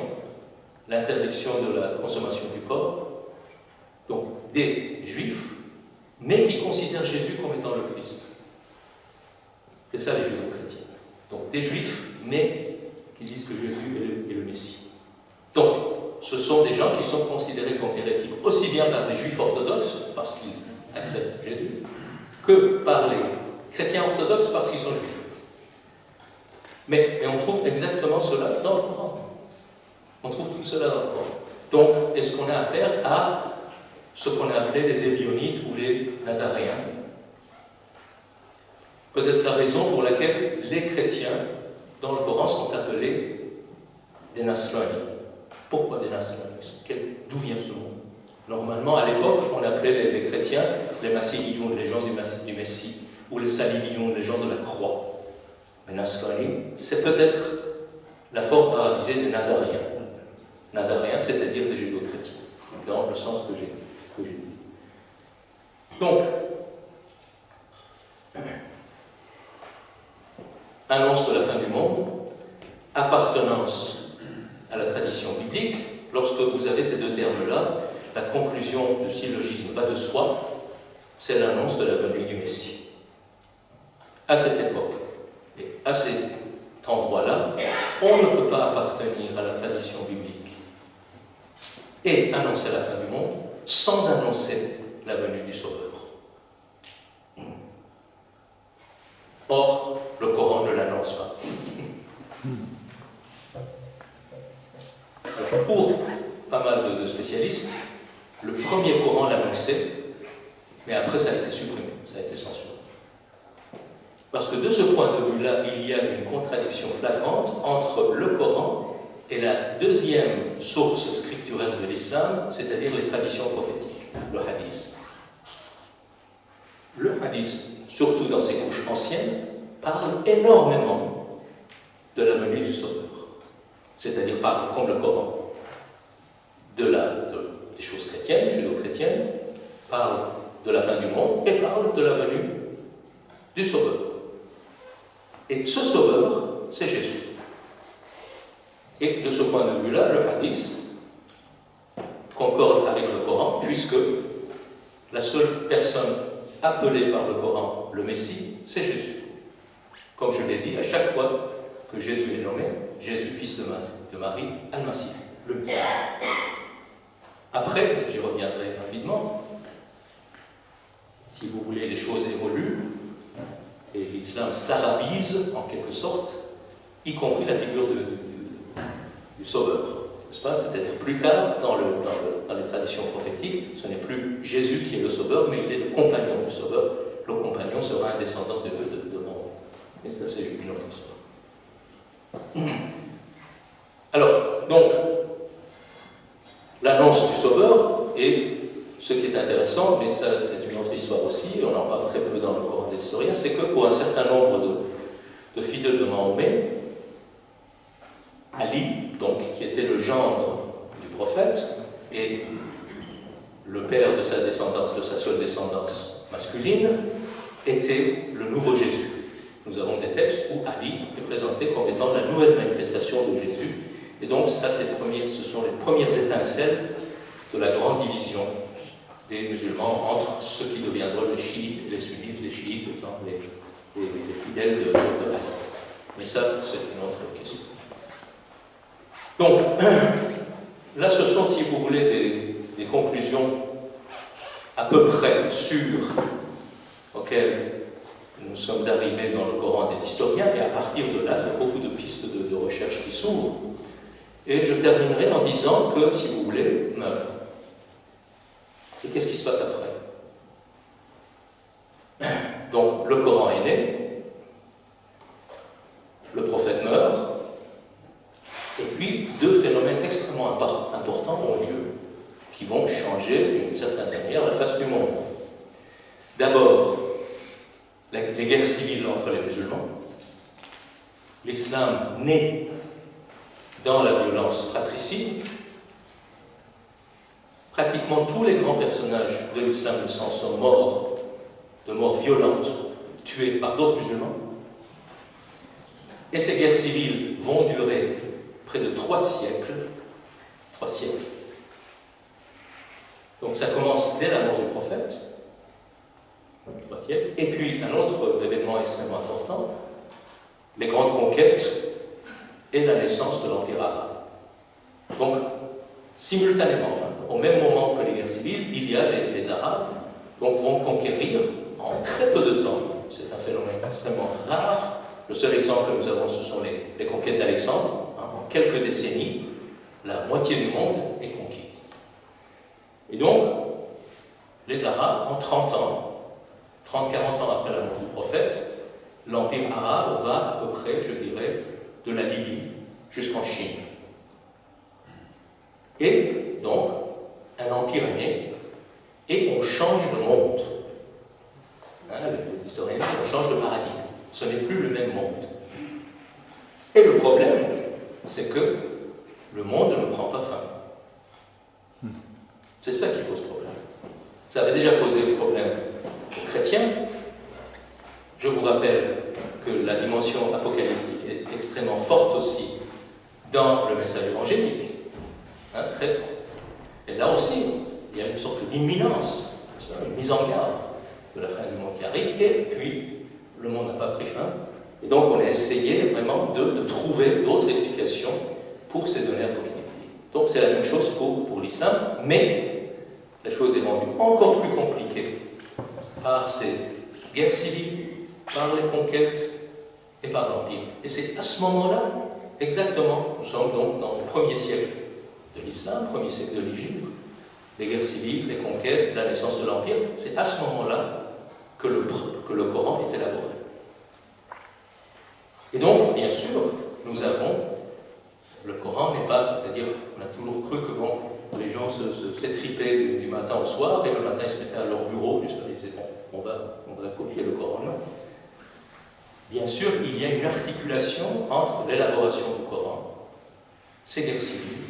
S2: l'interdiction de la consommation du porc, donc des juifs, mais qui considèrent Jésus comme étant le Christ. C'est ça les judo-chrétiens. Donc des juifs, mais qui disent que Jésus est le Messie. Donc, ce sont des gens qui sont considérés comme hérétiques, aussi bien par les juifs orthodoxes, parce qu'ils acceptent Jésus, que par les chrétiens orthodoxes, parce qu'ils sont juifs. Mais on trouve exactement cela dans le Coran. On trouve tout cela dans le Coran. Donc, est-ce qu'on a affaire à ce qu'on a appelé les Ébionites ou les Nazaréens? Peut-être la raison pour laquelle les chrétiens dans le Coran sont appelés des Nasrani. Pourquoi des Nasrani? D'où vient ce mot? Normalement, à l'époque, on appelait les chrétiens les Massilions, les gens du Messie, ou les Salibions, les gens de la croix. Les Nasrani, c'est peut-être la forme arabisée des Nazaréens. Nazaréens, c'est-à-dire des judo-chrétiens, dans le sens que j'ai dit. Donc, annonce de la fin du monde, appartenance à la tradition biblique. Lorsque vous avez ces deux termes-là, la conclusion du syllogisme va de soi, c'est l'annonce de la venue du Messie. À cette époque, et à cet endroit-là, on ne peut pas appartenir à la tradition biblique et annoncer la fin du monde sans annoncer la venue du Sauveur. Or, le Coran ne l'annonce pas. Pour pas mal de spécialistes, le premier Coran l'annonçait, mais après ça a été supprimé, ça a été censuré. Parce que de ce point de vue-là, il y a une contradiction flagrante entre le Coran et la deuxième source scripturaire de l'islam, c'est-à-dire les traditions prophétiques, le hadith. Le hadith, surtout dans ses couches anciennes, parle énormément de la venue du Sauveur. C'est-à-dire parle, comme le Coran, des choses chrétiennes, judo-chrétiennes, parle de la fin du monde et parle de la venue du Sauveur. Et ce Sauveur, c'est Jésus. Et de ce point de vue-là, le hadith concorde avec le Coran, puisque la seule personne appelée par le Coran le Messie, c'est Jésus. Comme je l'ai dit, à chaque fois que Jésus est nommé, Jésus, fils de Marie, Al-Masih, le Messie. Après, j'y reviendrai rapidement, si vous voulez, les choses évoluent, et l'islam s'arabise en quelque sorte, y compris la figure du Sauveur, n'est-ce pas? C'est-à-dire plus tard, dans les traditions prophétiques, ce n'est plus Jésus qui est le Sauveur, mais il est le compagnon du Sauveur. Le compagnon sera un descendant de Mahomet. Mais ça, c'est une autre histoire. Alors, donc, l'annonce du Sauveur, et ce qui est intéressant, mais ça c'est une autre histoire aussi, on en parle très peu dans le Coran des historiens, c'est que pour un certain nombre de fidèles de Mahomet, Ali, donc, qui était le gendre du prophète, et le père de sa descendance, de sa seule descendance masculine, était le nouveau Jésus. Nous avons des textes où Ali est présenté comme étant la nouvelle manifestation de Jésus. Et donc, ça, ce sont les premières étincelles de la grande division des musulmans entre ceux qui deviendront les chiites et les sunnites, les chiites étant les fidèles de Ali. Mais ça, c'est une autre question. Donc, là, ce sont, si vous voulez, des conclusions à peu près sûres auxquelles nous sommes arrivés dans le Coran des historiens, et à partir de là, il y a beaucoup de pistes de recherche qui s'ouvrent. Et je terminerai en disant que, si vous voulez, et qu'est-ce qui se passe après? Donc, le Coran est né, le prophète meurt, et puis deux phénomènes extrêmement importants ont lieu, qui vont changer d'une certaine manière la face du monde. D'abord, les guerres civiles entre les musulmans, l'islam né dans la violence fratricide. Pratiquement tous les grands personnages de l'islam sont morts de mort violente, tués par d'autres musulmans. Et ces guerres civiles vont durer près de 3 siècles. 3 siècles. Donc ça commence dès la mort du prophète, 3 siècles. Et puis un autre événement extrêmement important, les grandes conquêtes et la naissance de l'Empire arabe. Donc, simultanément, au même moment que les guerres civiles, il y a les Arabes vont conquérir en très peu de temps. C'est un phénomène extrêmement rare. Le seul exemple que nous avons, ce sont les conquêtes d'Alexandre. En quelques décennies, la moitié du monde est conquise. Et donc, les Arabes, en 30 ans, 30-40 ans après la mort du prophète, l'Empire arabe va à peu près, je dirais, de la Libye jusqu'en Chine. Et donc, un empire est né, et on change de monde. Les historiens disent on change de paradigme. Ce n'est plus le même monde. Et le problème, c'est que le monde ne prend pas fin. C'est ça qui pose problème. Ça avait déjà posé problème aux chrétiens. Je vous rappelle que la dimension apocalyptique est extrêmement forte aussi dans le message évangélique. Très fort. Et là aussi, il y a une sorte d'imminence, une mise en garde de la fin du monde qui arrive, et puis le monde n'a pas pris fin. Et donc on a essayé vraiment de trouver d'autres explications pour ces données apocalyptiques. Donc c'est la même chose pour l'islam, mais la chose est rendue encore plus compliquée par ces guerres civiles, par les conquêtes et par l'Empire. Et c'est à ce moment-là, exactement, nous sommes donc dans le premier siècle de l'islam, premier siècle de l'Égypte, les guerres civiles, les conquêtes, la naissance de l'Empire, c'est à ce moment-là que le Coran est élaboré. Et donc, bien sûr, nous avons, le Coran n'est pas, c'est-à-dire, on a toujours cru que bon, les gens s'étripaient du matin au soir, et le matin ils se mettaient à leur bureau, jusqu'à dire, bon, on va copier le Coran. Non. Bien sûr, il y a une articulation entre l'élaboration du Coran, ces guerres civiles,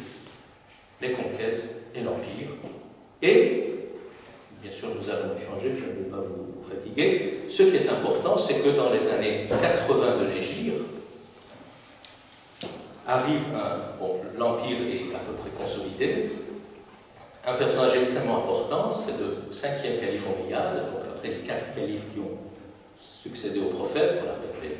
S2: les conquêtes et l'Empire. Et, bien sûr, nous allons changer, je ne vais pas vous fatiguer. Ce qui est important, c'est que dans les années 80 de l'Hégire, arrive l'Empire est à peu près consolidé. Un personnage extrêmement important, c'est le 5e calife omeyyade, donc après les 4 califes qui ont succédé au prophète, on appelle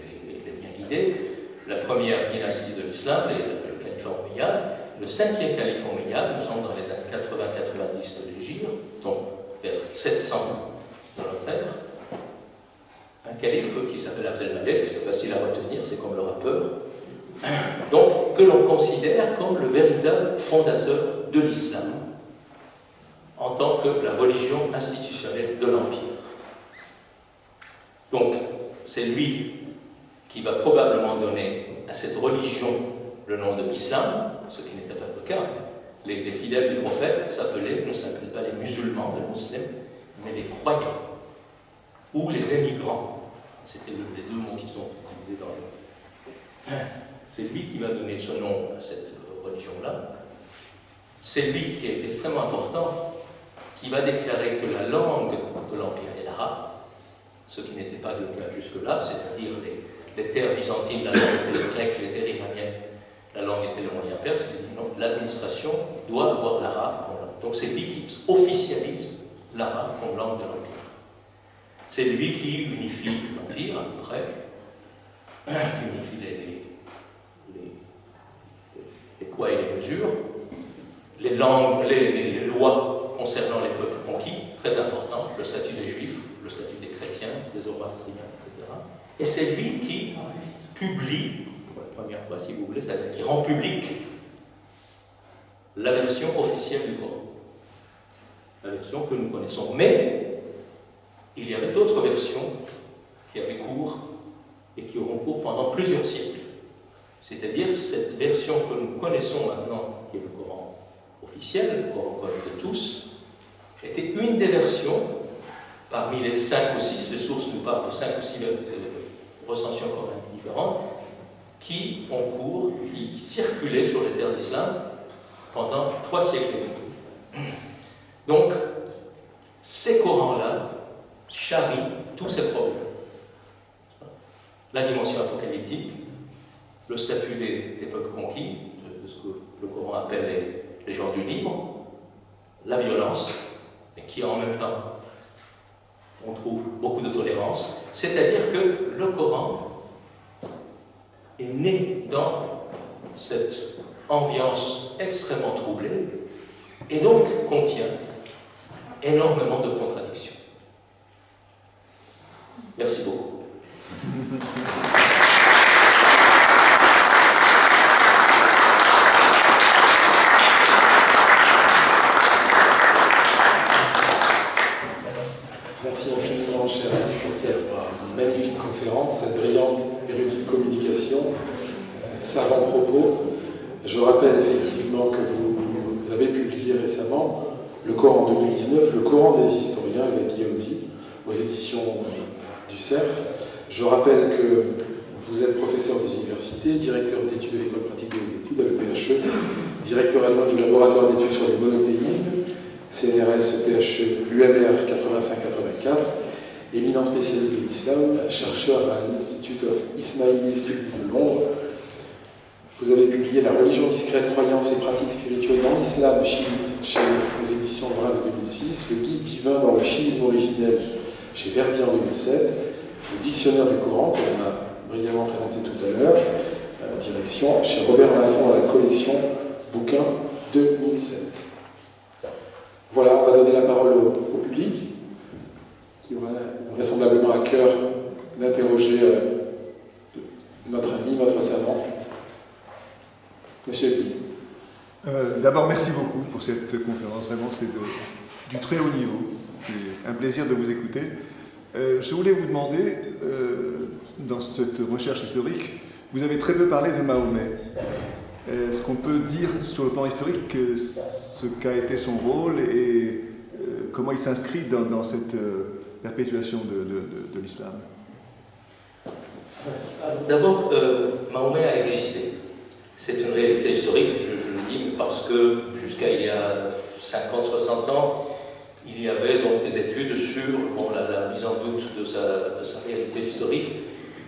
S2: les bien guidés, la première dynastie de l'islam, le califat omeyyade. Le 5e calife omeyyade, nous sommes dans les années 80-90 de l'Hégire, donc vers 700 de notre ère. Un calife qui s'appelle Abdelmalek, c'est facile à retenir, c'est comme le rappeur. Donc, que l'on considère comme le véritable fondateur de l'islam, en tant que la religion institutionnelle de l'Empire. Donc, c'est lui qui va probablement donner à cette religion le nom de l'islam, ce qui n'était pas le cas. Les fidèles du prophète ne s'appelaient pas les musulmans, les musulmans, mais les croyants, ou les émigrants. C'était les deux mots qui sont utilisés dans le... C'est lui qui va donner ce nom à cette religion-là. C'est lui qui est extrêmement important, qui va déclarer que la langue de l'Empire est l'arabe, ce qui n'était pas le cas jusque-là, c'est-à-dire les terres byzantines, la langue était le grec, les terres iraniennes, la langue était le moyen perse. Non, l'administration doit avoir l'arabe comme langue. Donc c'est lui qui officialise l'arabe comme langue de l'Empire. C'est lui qui unifie l'Empire, à peu près, qui unifie les poids et les mesures, les langues, les lois concernant les peuples conquis, très important, le statut des Juifs, le statut des chrétiens, des zoroastriens, etc. Et c'est lui qui publie, pour la première fois si vous voulez, c'est-à-dire qui rend public la version officielle du Coran. La version que nous connaissons. Mais il y avait d'autres versions qui avaient cours et qui auront cours pendant plusieurs siècles. C'est-à-dire cette version que nous connaissons maintenant, qui est le Coran officiel, le Coran connu de tous, était une des versions parmi les 5 ou 6, les sources nous parlent de 5 ou 6 recensions coraniques différentes, qui ont cours, qui circulaient sur les terres d'islam pendant 3 siècles. Donc, ces Corans-là charrient tous ces problèmes. La dimension apocalyptique, le statut des peuples conquis, de ce que le Coran appelle les gens du libre, la violence, et qui en même temps, on trouve beaucoup de tolérance, c'est-à-dire que le Coran est né dans cette ambiance extrêmement troublée, et donc contient énormément de contradictions. Merci beaucoup.
S1: Merci infiniment, cher ami, pour cette magnifique conférence, cette brillante érudite communication, savant propos. Je rappelle effectivement que vous avez publié récemment le Coran 2019, le Coran des historiens avec Guillaume Ty, aux éditions du CERF. Je rappelle que vous êtes professeur des universités, directeur d'études de l'école pratique des études à l'EPHE, directeur adjoint du laboratoire d'études sur les monothéismes, CNRS, EPHE, l'UMR 85-84, éminent spécialiste de l'islam, chercheur à l'Institute of Ismaili Studies de Londres. Vous avez publié La religion discrète, croyances et pratiques spirituelles dans l'islam chiite aux éditions Vrin de 2006, le guide divin dans le chiisme originel chez Verdi en 2007, le dictionnaire du Coran, qu'on a brillamment présenté tout à l'heure, direction chez Robert Laffont à la collection Bouquins 2007. Voilà, on va donner la parole au public, qui aura vraisemblablement à cœur d'interroger notre ami, notre savant. Monsieur Epi.
S3: D'abord, merci beaucoup pour cette conférence. Vraiment, c'est du très haut niveau. C'est un plaisir de vous écouter. Je voulais vous demander, dans cette recherche historique, vous avez très peu parlé de Mahomet. Est-ce qu'on peut dire, sur le plan historique, ce qu'a été son rôle et comment il s'inscrit dans cette perpétuation de l'islam?
S2: D'abord, Mahomet a existé. C'est une réalité historique, je le dis, parce que jusqu'à il y a 50-60 ans, il y avait donc des études sur la mise en doute de sa réalité historique.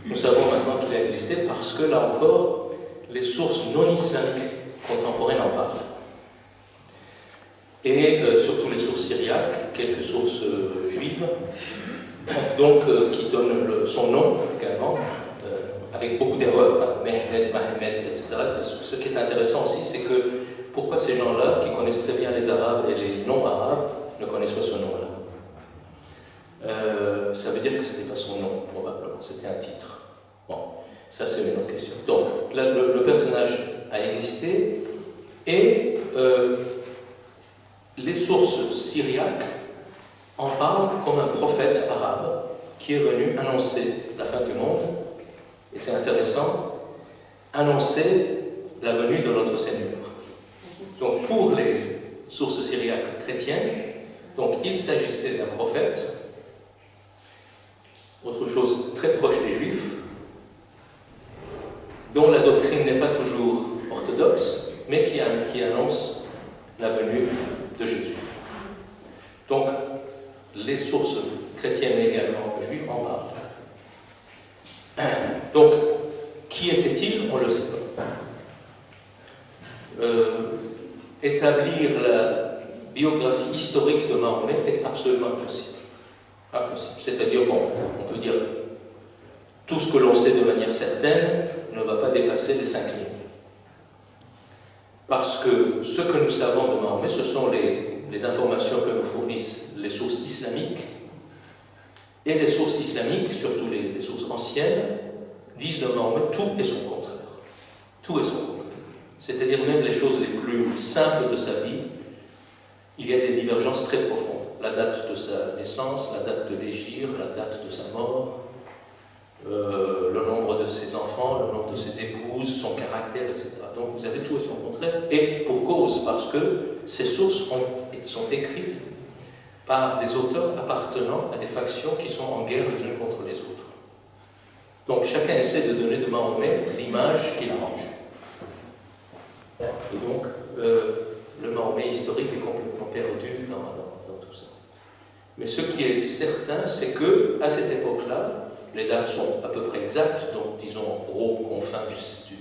S2: Nous savons maintenant qu'il a existé parce que, là encore, les sources non islamiques contemporaines en parlent. Et surtout les sources syriaques, quelques sources juives, donc qui donnent son nom également, avec beaucoup d'erreurs, Mehmed, Mahomet, etc. Ce qui est intéressant aussi, c'est que pourquoi ces gens-là, qui connaissent très bien les arabes et les non-arabes, ne connaissent pas ce nom-là. Ça veut dire que ce n'était pas son nom, probablement, c'était un titre. Bon, ça c'est une autre question. Donc, là, le personnage a existé, et les sources syriaques en parlent comme un prophète arabe qui est venu annoncer la fin du monde. Et c'est intéressant, annoncer la venue de notre Seigneur. Donc pour les sources syriaques chrétiennes, donc il s'agissait d'un prophète, autre chose très proche des Juifs, dont la doctrine n'est pas toujours orthodoxe, mais qui annonce la venue de Jésus. Donc les sources chrétiennes et également juives en parlent. Donc, qui était-il? On ne le sait pas. Établir la biographie historique de Mahomet est absolument impossible. Impossible. C'est-à-dire, bon, on peut dire tout ce que l'on sait de manière certaine ne va pas dépasser les 5 lignes. Parce que ce que nous savons de Mahomet, ce sont les informations que nous fournissent les sources islamiques, Et les sources islamiques, surtout les sources anciennes, disent de Mahomet tout et son contraire. Tout et son contraire. C'est-à-dire même les choses les plus simples de sa vie, il y a des divergences très profondes. La date de sa naissance, la date de l'hégire, la date de sa mort, le nombre de ses enfants, le nombre de ses épouses, son caractère, etc. Donc vous avez tout et son contraire, et pour cause, parce que ces sources sont écrites par des auteurs appartenant à des factions qui sont en guerre les unes contre les autres. Donc chacun essaie de donner de Mahomet l'image qu'il arrange. Et donc, le Mahomet historique est complètement perdu dans tout ça. Mais ce qui est certain, c'est qu'à cette époque-là, les dates sont à peu près exactes, donc disons aux confins du 6e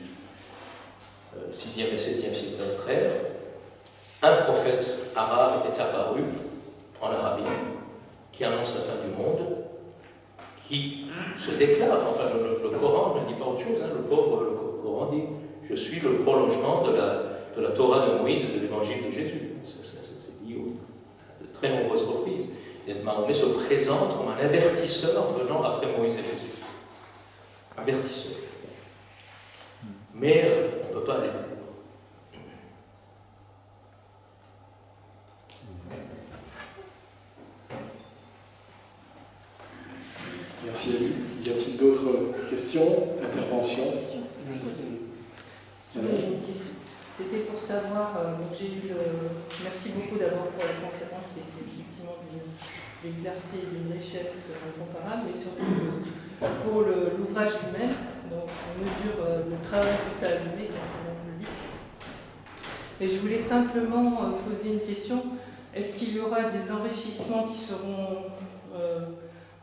S2: et 7e siècle de notre ère, un prophète arabe est apparu en Arabie, qui annonce la fin du monde, qui se déclare, enfin le Coran ne dit pas autre chose, hein, le Coran dit « Je suis le prolongement de la Torah de Moïse et de l'évangile de Jésus ». C'est dit de très nombreuses reprises. Et Mahomet se présente comme un avertisseur venant après Moïse et Jésus. Avertisseur. Mais on ne peut pas aller plus loin.
S1: Merci Ali. Y a-t-il d'autres questions, interventions?
S4: J'avais une question. C'était pour savoir, donc merci beaucoup d'abord pour la conférence qui était effectivement d'une clarté et d'une richesse incomparable, et surtout pour l'ouvrage lui-même, donc on mesure le travail que ça a donné quand on le lit. Et je voulais simplement poser une question. Est-ce qu'il y aura des enrichissements qui seront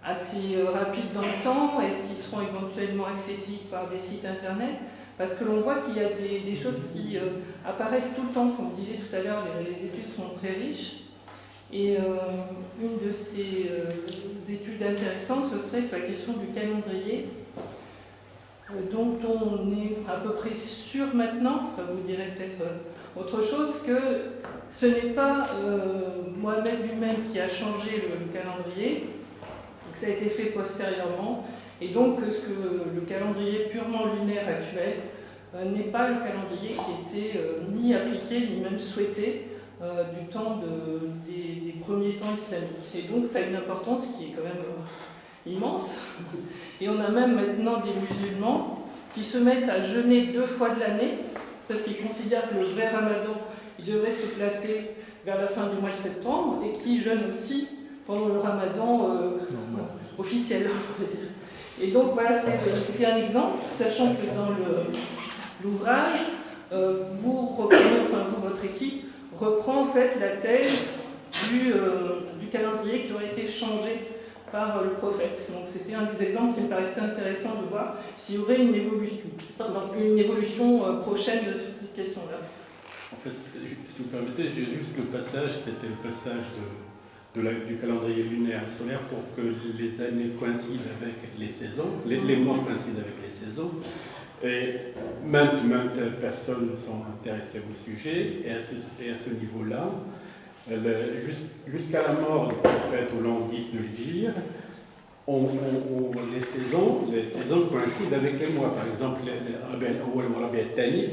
S4: assez rapides dans le temps? Est-ce qu'ils seront éventuellement accessibles par des sites internet? Parce que l'on voit qu'il y a des choses qui apparaissent tout le temps. Comme vous disiez tout à l'heure, les études sont très riches. Et une de ces études intéressantes, ce serait sur la question du calendrier, dont on est à peu près sûr maintenant, ça vous direz peut-être autre chose, que ce n'est pas Mohamed lui-même qui a changé le calendrier, que ça a été fait postérieurement. Et donc, le calendrier purement lunaire actuel n'est pas le calendrier qui était ni appliqué, ni même souhaité du temps des premiers temps islamiques. Et donc, ça a une importance qui est quand même immense. Et on a même maintenant des musulmans qui se mettent à jeûner 2 fois de l'année, parce qu'ils considèrent que le vrai ramadan, il devrait se placer vers la fin du mois de septembre, et qui jeûnent aussi pendant le ramadan officiel, on va dire. Et donc voilà, c'était un exemple, sachant que dans l'ouvrage, votre équipe reprend en fait la thèse du calendrier qui aurait été changé par le prophète. Donc c'était un des exemples qui me paraissait intéressant de voir s'il y aurait une évolution prochaine de cette question-là.
S5: En fait, si vous permettez, j'ai juste le passage, c'était le passage du calendrier lunaire et solaire pour que les années coïncident avec les saisons, les mois coïncident avec les saisons. Et maintes personnes sont intéressées au sujet, et à ce niveau-là, jusqu'à la mort du prophète au l'an 10 de l'Hégire, les saisons coïncident avec les mois. Par exemple,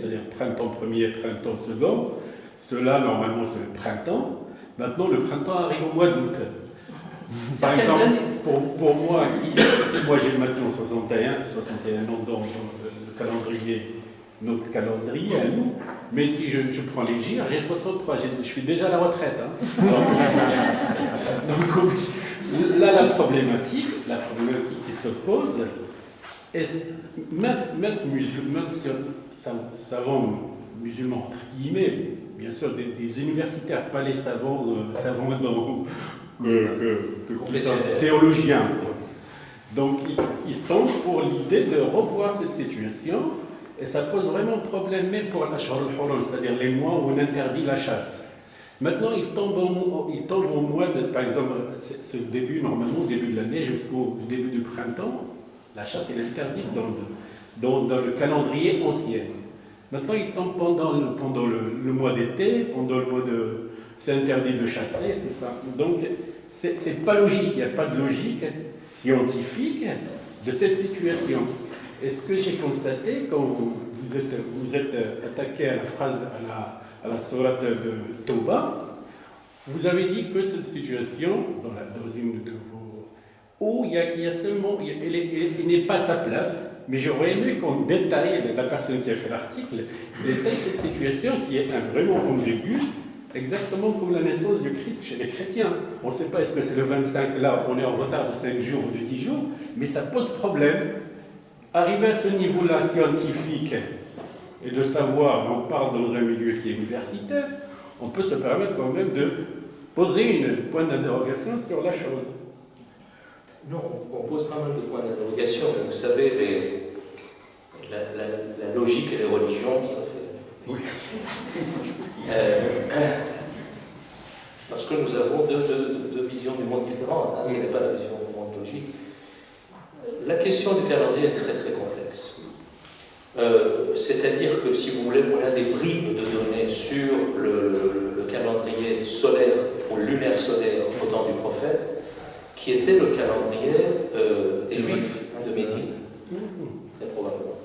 S5: c'est-à-dire printemps premier, printemps second, cela normalement c'est le printemps. Maintenant, le printemps arrive au mois d'août. Par exemple, pour moi, moi j'ai maintenant 61 ans dans le calendrier, notre calendrier à nous, mais si je prends les gires, j'ai 63, je suis déjà à la retraite. Hein. Donc, là, la problématique qui se pose, est même savants musulmans, entre guillemets, bien sûr des universitaires, pas les savants qui sont théologiens. Quoi. Donc ils sont pour l'idée de revoir cette situation, et ça pose vraiment problème même pour l'Ashhur al-Hurum, c'est-à-dire les mois où on interdit la chasse. Maintenant, ils tombent au mois de, par exemple, ce début, normalement, au début de l'année jusqu'au début du printemps, la chasse est interdite dans le calendrier ancien. Maintenant, ils tombent pendant le mois d'été, pendant le mois de... C'est interdit de chasser, tout ça. Donc, c'est pas logique, il n'y a pas de logique scientifique de cette situation. Et ce que j'ai constaté quand vous êtes attaqué à la phrase, à la sourate de Tauba, vous avez dit que cette situation, dans une de vos... où il y a seulement... il n'est pas sa place, mais j'aurais aimé qu'on détaille, la personne qui a fait l'article, détaille cette situation qui est vraiment ambiguë, exactement comme la naissance du Christ chez les chrétiens. On ne sait pas est-ce que c'est le 25, là on est en retard de 5 jours ou de 10 jours, mais ça pose problème. Arriver à ce niveau-là scientifique et de savoir, on parle dans un milieu qui est universitaire, on peut se permettre quand même de poser une point d'interrogation sur la chose.
S2: Non, on pose pas mal de points d'interrogation, mais vous savez, la logique et les religions, ça fait...
S5: Oui.
S2: Parce que nous avons deux visions du monde différentes, hein. Ce n'est pas la vision du monde logique. La question du calendrier est très très complexe. C'est-à-dire que si vous voulez, on a des bribes de données sur le calendrier solaire ou lunaire solaire au temps du prophète, qui était le calendrier des Juifs, de Médine, très probablement.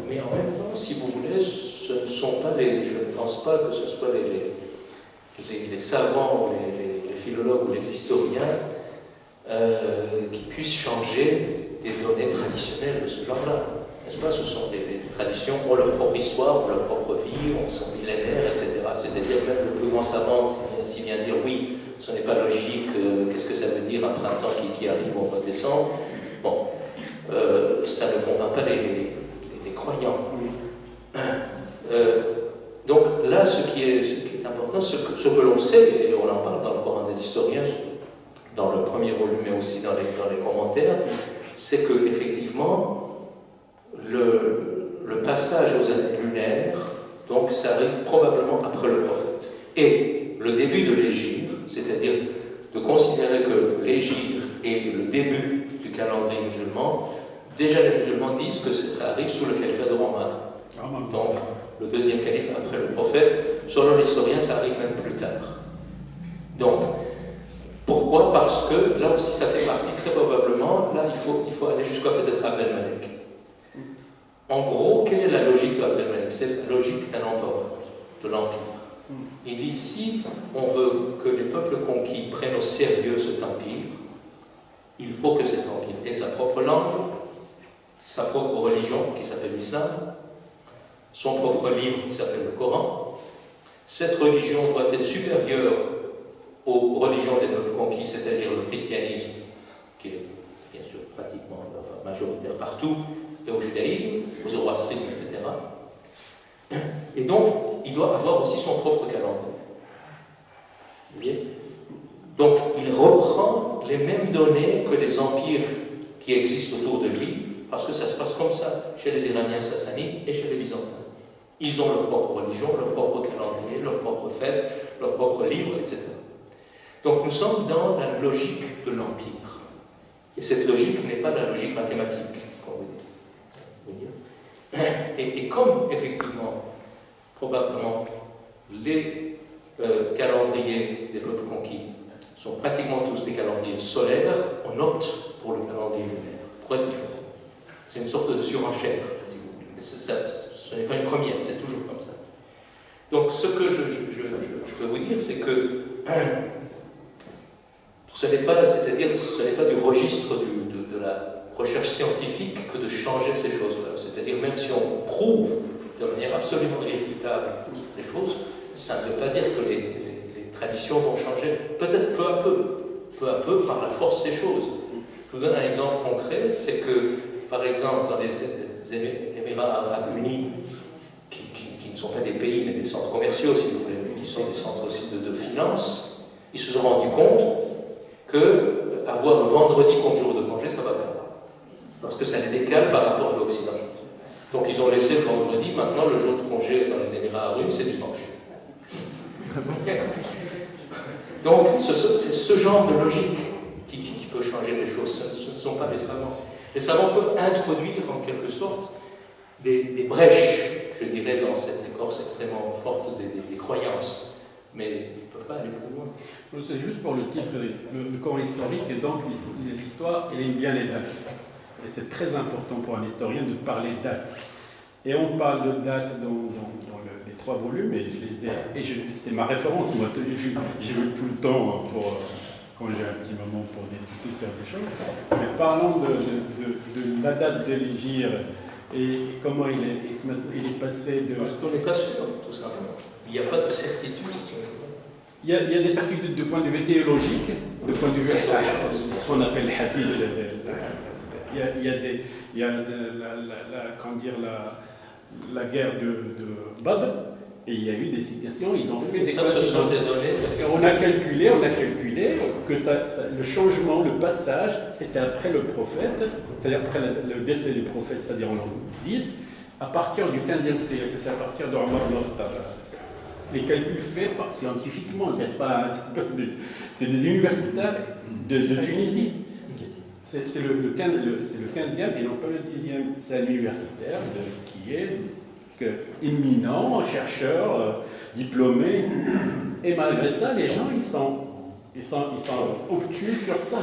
S2: Mais en même temps, si vous voulez, ce ne sont pas je ne pense pas que ce soit les savants, les philologues ou les historiens qui puissent changer des données traditionnelles de ce genre-là. N'est-ce pas? Ce sont des traditions ont leur propre histoire, ont leur propre vie, sont millénaires, etc. C'est-à-dire même le plus grand savant, s'il vient dire oui, ce n'est pas logique, qu'est-ce que ça veut dire un printemps qui arrive au mois de décembre? Bon, ça ne convainc pas les croyants. Donc là, ce qui est important, ce que l'on sait, et on en parle dans le Coran des historiens, dans le premier volume, mais aussi dans les commentaires, c'est que effectivement, le passage aux années lunaires, donc ça arrive probablement après le prophète. Et le début de l'hégire, c'est-à-dire de considérer que l'hégire est le début du calendrier musulman, déjà les musulmans disent que ça arrive sous le califat de Omar. Donc, le deuxième calife après le prophète, selon l'historien, ça arrive même plus tard. Donc, pourquoi? Parce que là aussi, ça fait partie très probablement, là, il faut aller jusqu'à peut-être Abdel Malek. En gros, quelle est la logique d'Abdel Malek? C'est la logique d'un empereur, de l'empire. Il dit ici, on veut que les peuples conquis prennent au sérieux cet empire. Il faut que cet empire ait sa propre langue, sa propre religion qui s'appelle l'islam, son propre livre qui s'appelle le Coran. Cette religion doit être supérieure aux religions des peuples conquis, c'est-à-dire le christianisme, qui est bien sûr pratiquement majoritaire partout, et au judaïsme, au zoroastrisme, etc. Et donc, il doit avoir aussi son propre calendrier. Bien. Donc, il reprend les mêmes données que les empires qui existent autour de lui, parce que ça se passe comme ça chez les Iraniens sassanides et chez les Byzantins. Ils ont leur propre religion, leur propre calendrier, leur propre fête, leur propre livre, etc. Donc, nous sommes dans la logique de l'empire. Et cette logique n'est pas la logique mathématique, comme vous dites. Et comme, effectivement, probablement, les calendriers des peuples conquis sont pratiquement tous des calendriers solaires, on opte pour le calendrier lunaire, pour être différent. C'est une sorte de surenchère, si vous voulez. Ce n'est pas une première, c'est toujours comme ça. Donc, ce que je peux vous dire, c'est que ce n'est pas du registre de la recherche scientifique que de changer ces choses-là. C'est-à-dire, même si on prouve de manière absolument irréfutable les choses, ça ne veut pas dire que les traditions vont changer. Peut-être peu à peu, par la force des choses. Je vous donne un exemple concret, c'est que, par exemple, dans les Émirats Arabes Unis, qui ne sont pas des pays, mais des centres commerciaux, si vous voulez, mais qui sont des centres aussi de finance, ils se sont rendus compte que avoir le vendredi comme jour de congé, ça va pas. Parce que ça les décale par rapport à l'Occident. Donc ils ont laissé le vendredi, maintenant le jour de congé dans les Émirats Arabes Unis, c'est dimanche. Donc c'est ce genre de logique qui peut changer les choses, ce ne sont pas les savants. Les savants peuvent introduire en quelque sorte des brèches, je dirais, dans cette écorce extrêmement forte des croyances. mais ils ne peuvent pas aller plus loin.
S5: C'est juste pour le titre, le Coran historique, et donc l'histoire, elle aime bien les dates. Et c'est très important pour un historien de parler de dates. Et on parle de dates dans les 3 volumes, et c'est ma référence, moi, j'ai lu tout le temps quand j'ai un petit moment pour discuter sur des choses. Mais parlons de la date de l'Hégire et comment il est passé de...
S2: Parce qu'on n'est pas sûr, tout simplement. Il n'y a pas de certitude.
S5: Il y a des certitudes de point de vue théologique, de point de vue ce qu'on appelle le hadith. Il y a la guerre de Badr, et il y a eu des citations, ils ont fait des coïncidences. On a calculé que le changement, le passage, c'était après le prophète, c'est-à-dire après le décès du prophète, c'est-à-dire en l'an 10, à partir du 15e siècle, c'est à partir de Omar ibn Khattab. Les calculs faits scientifiquement, c'est des universitaires de Tunisie. C'est le 15e et non pas le 10e. C'est un universitaire qui est éminent, chercheur, diplômé. Et malgré ça, les gens, ils sont obtus sur ça.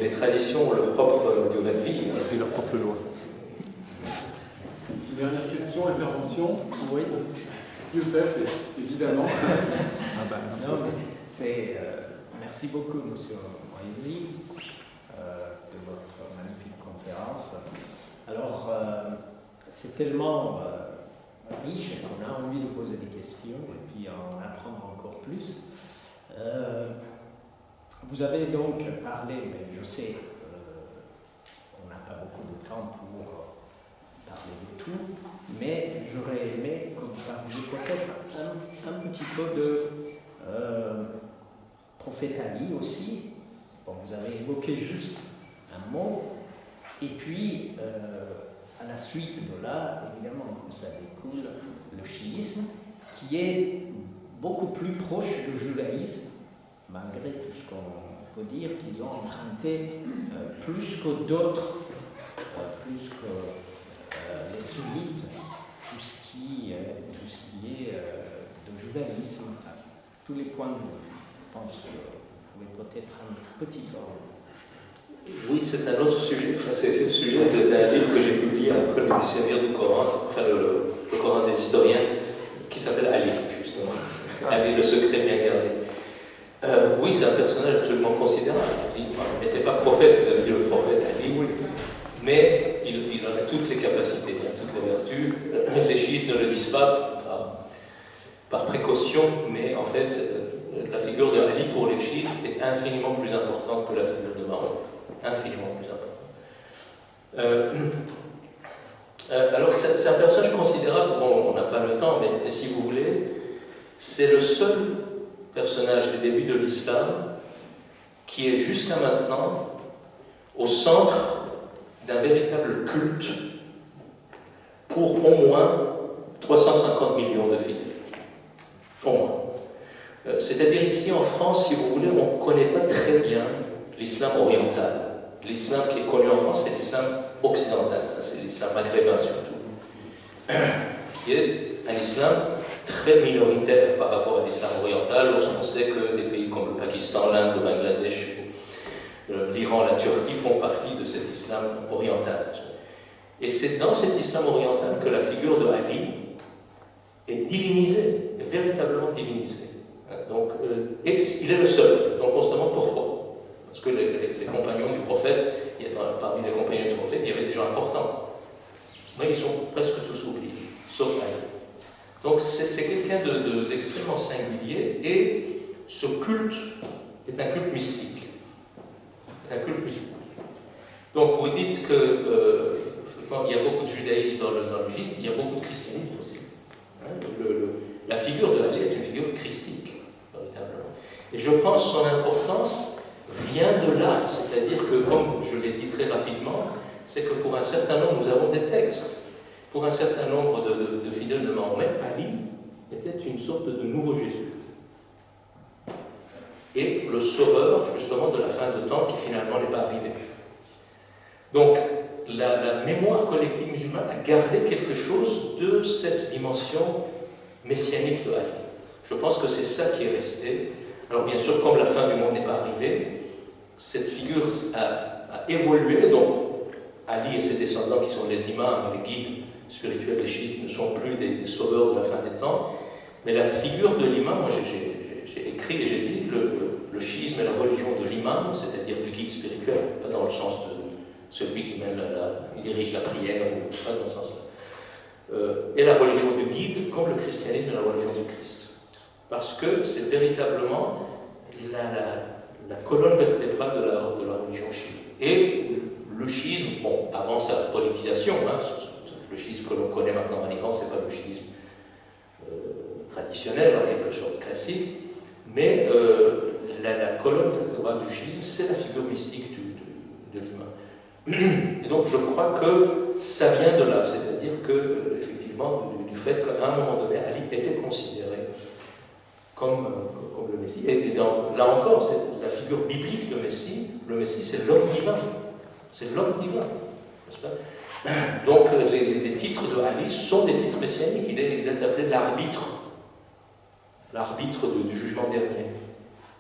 S2: Les traditions ont leur propre durée de vie.
S3: C'est leur propre loi.
S1: Dernière question, intervention.
S6: Oui.
S1: Youssef, évidemment.
S6: Non, mais merci beaucoup, monsieur Moïsi, de votre magnifique conférence. Alors, c'est tellement riche qu'on a envie de poser des questions et puis en apprendre encore plus. Vous avez donc parlé, mais je sais qu'on n'a pas beaucoup de temps pour parler de tout, mais j'aurais aimé que vous parliez peut-être un petit peu de prophète Ali aussi. Bon, vous avez évoqué juste un mot, et puis à la suite de là, évidemment, ça découle le chiisme, qui est beaucoup plus proche du judaïsme, malgré tout ce qu'on peut dire, qu'ils ont emprunté plus que d'autres, plus que les sunnites, tout ce qui est de judaïsme, à tous les points de vue. Je pense que vous pouvez peut-être un petit peu.
S2: Oui, c'est un autre sujet. Enfin, c'est le sujet d'un livre que j'ai publié après le dictionnaire du Coran, enfin le Coran des historiens, qui s'appelle Ali, justement. Ali, le secret bien gardé. Oui, c'est un personnage absolument considérable. Il n'était pas prophète, vous avez dit le prophète Ali, mais il en a toutes les capacités, il a toutes les vertus. Les chiites ne le disent pas par précaution, mais en fait, la figure de Ali pour les chiites est infiniment plus importante que la figure de Mahomet. Infiniment plus important. Alors, c'est un personnage considérable. Bon, on n'a pas le temps, mais si vous voulez, c'est le seul personnage des débuts de l'islam qui est jusqu'à maintenant au centre d'un véritable culte pour au moins 350 millions de fidèles. Au moins. C'est-à-dire ici en France, si vous voulez, on ne connaît pas très bien l'islam oriental. L'islam qui est connu en France, c'est l'islam occidental, c'est l'islam maghrébin surtout, qui est un islam très minoritaire par rapport à l'islam oriental, lorsqu'on sait que des pays comme le Pakistan, l'Inde, le Bangladesh, l'Iran, la Turquie font partie de cet islam oriental. Et c'est dans cet islam oriental que la figure de Ali est divinisée, est véritablement divinisée. Donc, et il est le seul. Donc on se demande pourquoi. Parce que les compagnons du prophète, parmi les compagnons du prophète, il y avait des gens importants. Mais ils sont presque tous oubliés, sauf Ali. Donc c'est quelqu'un d'extrêmement singulier, et ce culte est un culte mystique. C'est un culte mystique. Donc vous dites que il y a beaucoup de judaïsme dans le judaïsme, il y a beaucoup de christianisme aussi. La figure de Ali est une figure christique, véritablement. Et je pense que son importance vient de là, c'est-à-dire que, comme je l'ai dit très rapidement, c'est que pour un certain nombre, nous avons des textes. Pour un certain nombre de fidèles de Mahomet, Ali était une sorte de nouveau Jésus. Et le sauveur, justement, de la fin de temps qui finalement n'est pas arrivé. Donc, la mémoire collective musulmane a gardé quelque chose de cette dimension messianique de Ali. Je pense que c'est ça qui est resté. Alors bien sûr, comme la fin du monde n'est pas arrivée, cette figure a évolué. Donc Ali et ses descendants, qui sont les imams, les guides spirituels des chiites, ne sont plus des sauveurs de la fin des temps. Mais la figure de l'imam, moi j'ai écrit et j'ai dit, le chiisme est la religion de l'imam, c'est-à-dire du guide spirituel, pas dans le sens de celui qui dirige la prière, ou pas dans ce sens-là. Et la religion du guide, comme le christianisme est la religion du Christ. Parce que c'est véritablement la colonne vertébrale de la religion chiite. Et le chiisme, bon, avant sa politisation, hein, le chiisme que l'on connaît maintenant en Iran, c'est pas le chiisme traditionnel, en quelque chose de classique, mais la colonne vertébrale du chiisme, c'est la figure mystique de l'imam. Et donc je crois que ça vient de là, c'est-à-dire que, effectivement, du fait qu'à un moment donné, Ali était considéré comme le Messie. Et là encore, c'est la figure biblique de Messie. Le Messie, c'est l'homme divin. C'est l'homme divin, n'est-ce pas? Donc les titres de Ali sont des titres messianiques. Il est appelé l'arbitre du jugement dernier.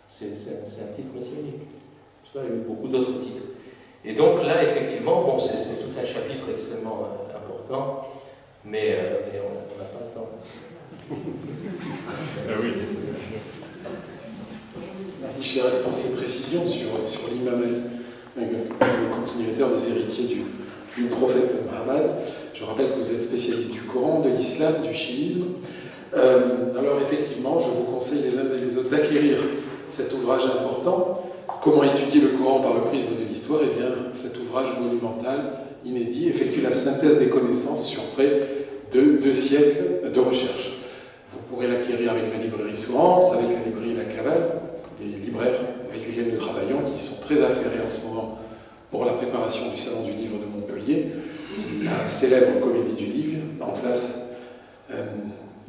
S2: C'est un titre messianique. Il y a eu beaucoup d'autres titres. Et donc là, effectivement, bon, c'est tout un chapitre extrêmement important, mais on n'a pas le temps.
S3: Ah oui.
S1: Merci Chérif pour ces précisions sur l'imam Ali, le continuateur des héritiers du prophète Mohammed. Je rappelle que vous êtes spécialiste du Coran, de l'islam, du chiisme. Alors effectivement, je vous conseille les uns et les autres d'acquérir cet ouvrage important. Comment étudier le Coran par le prisme de l'histoire? Eh bien, cet ouvrage monumental, inédit, effectue la synthèse des connaissances sur près de 2 siècles de recherche. Vous pourrez l'acquérir avec la librairie Sourance, avec la librairie La Cavale, des libraires avec lesquels nous travaillons, qui sont très affairés en ce moment pour la préparation du Salon du Livre de Montpellier, la célèbre Comédie du Livre, en place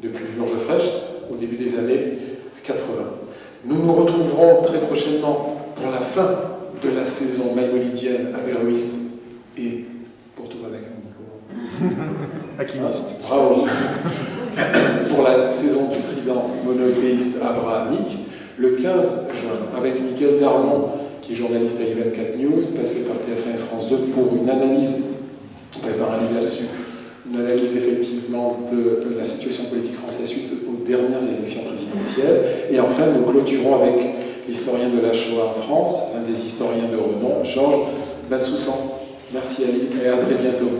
S1: depuis Georges Frêche, au début des années 80. Nous nous retrouverons très prochainement pour la fin de la saison maïmonidienne avéroïste et pour tout
S3: Aquiniste.
S1: Bravo. Pour la saison du trident monothéiste abrahamique, le 15 juin, avec Michael Darmon, qui est journaliste à I24 News, passé par TF1 et France 2, pour une analyse, on prépare un livre là-dessus, une analyse effectivement de la situation politique française suite aux dernières élections présidentielles. Et enfin, nous clôturons avec l'historien de la Shoah en France, l'un des historiens de renom, Georges Bensoussan. Merci Ali et à très bientôt.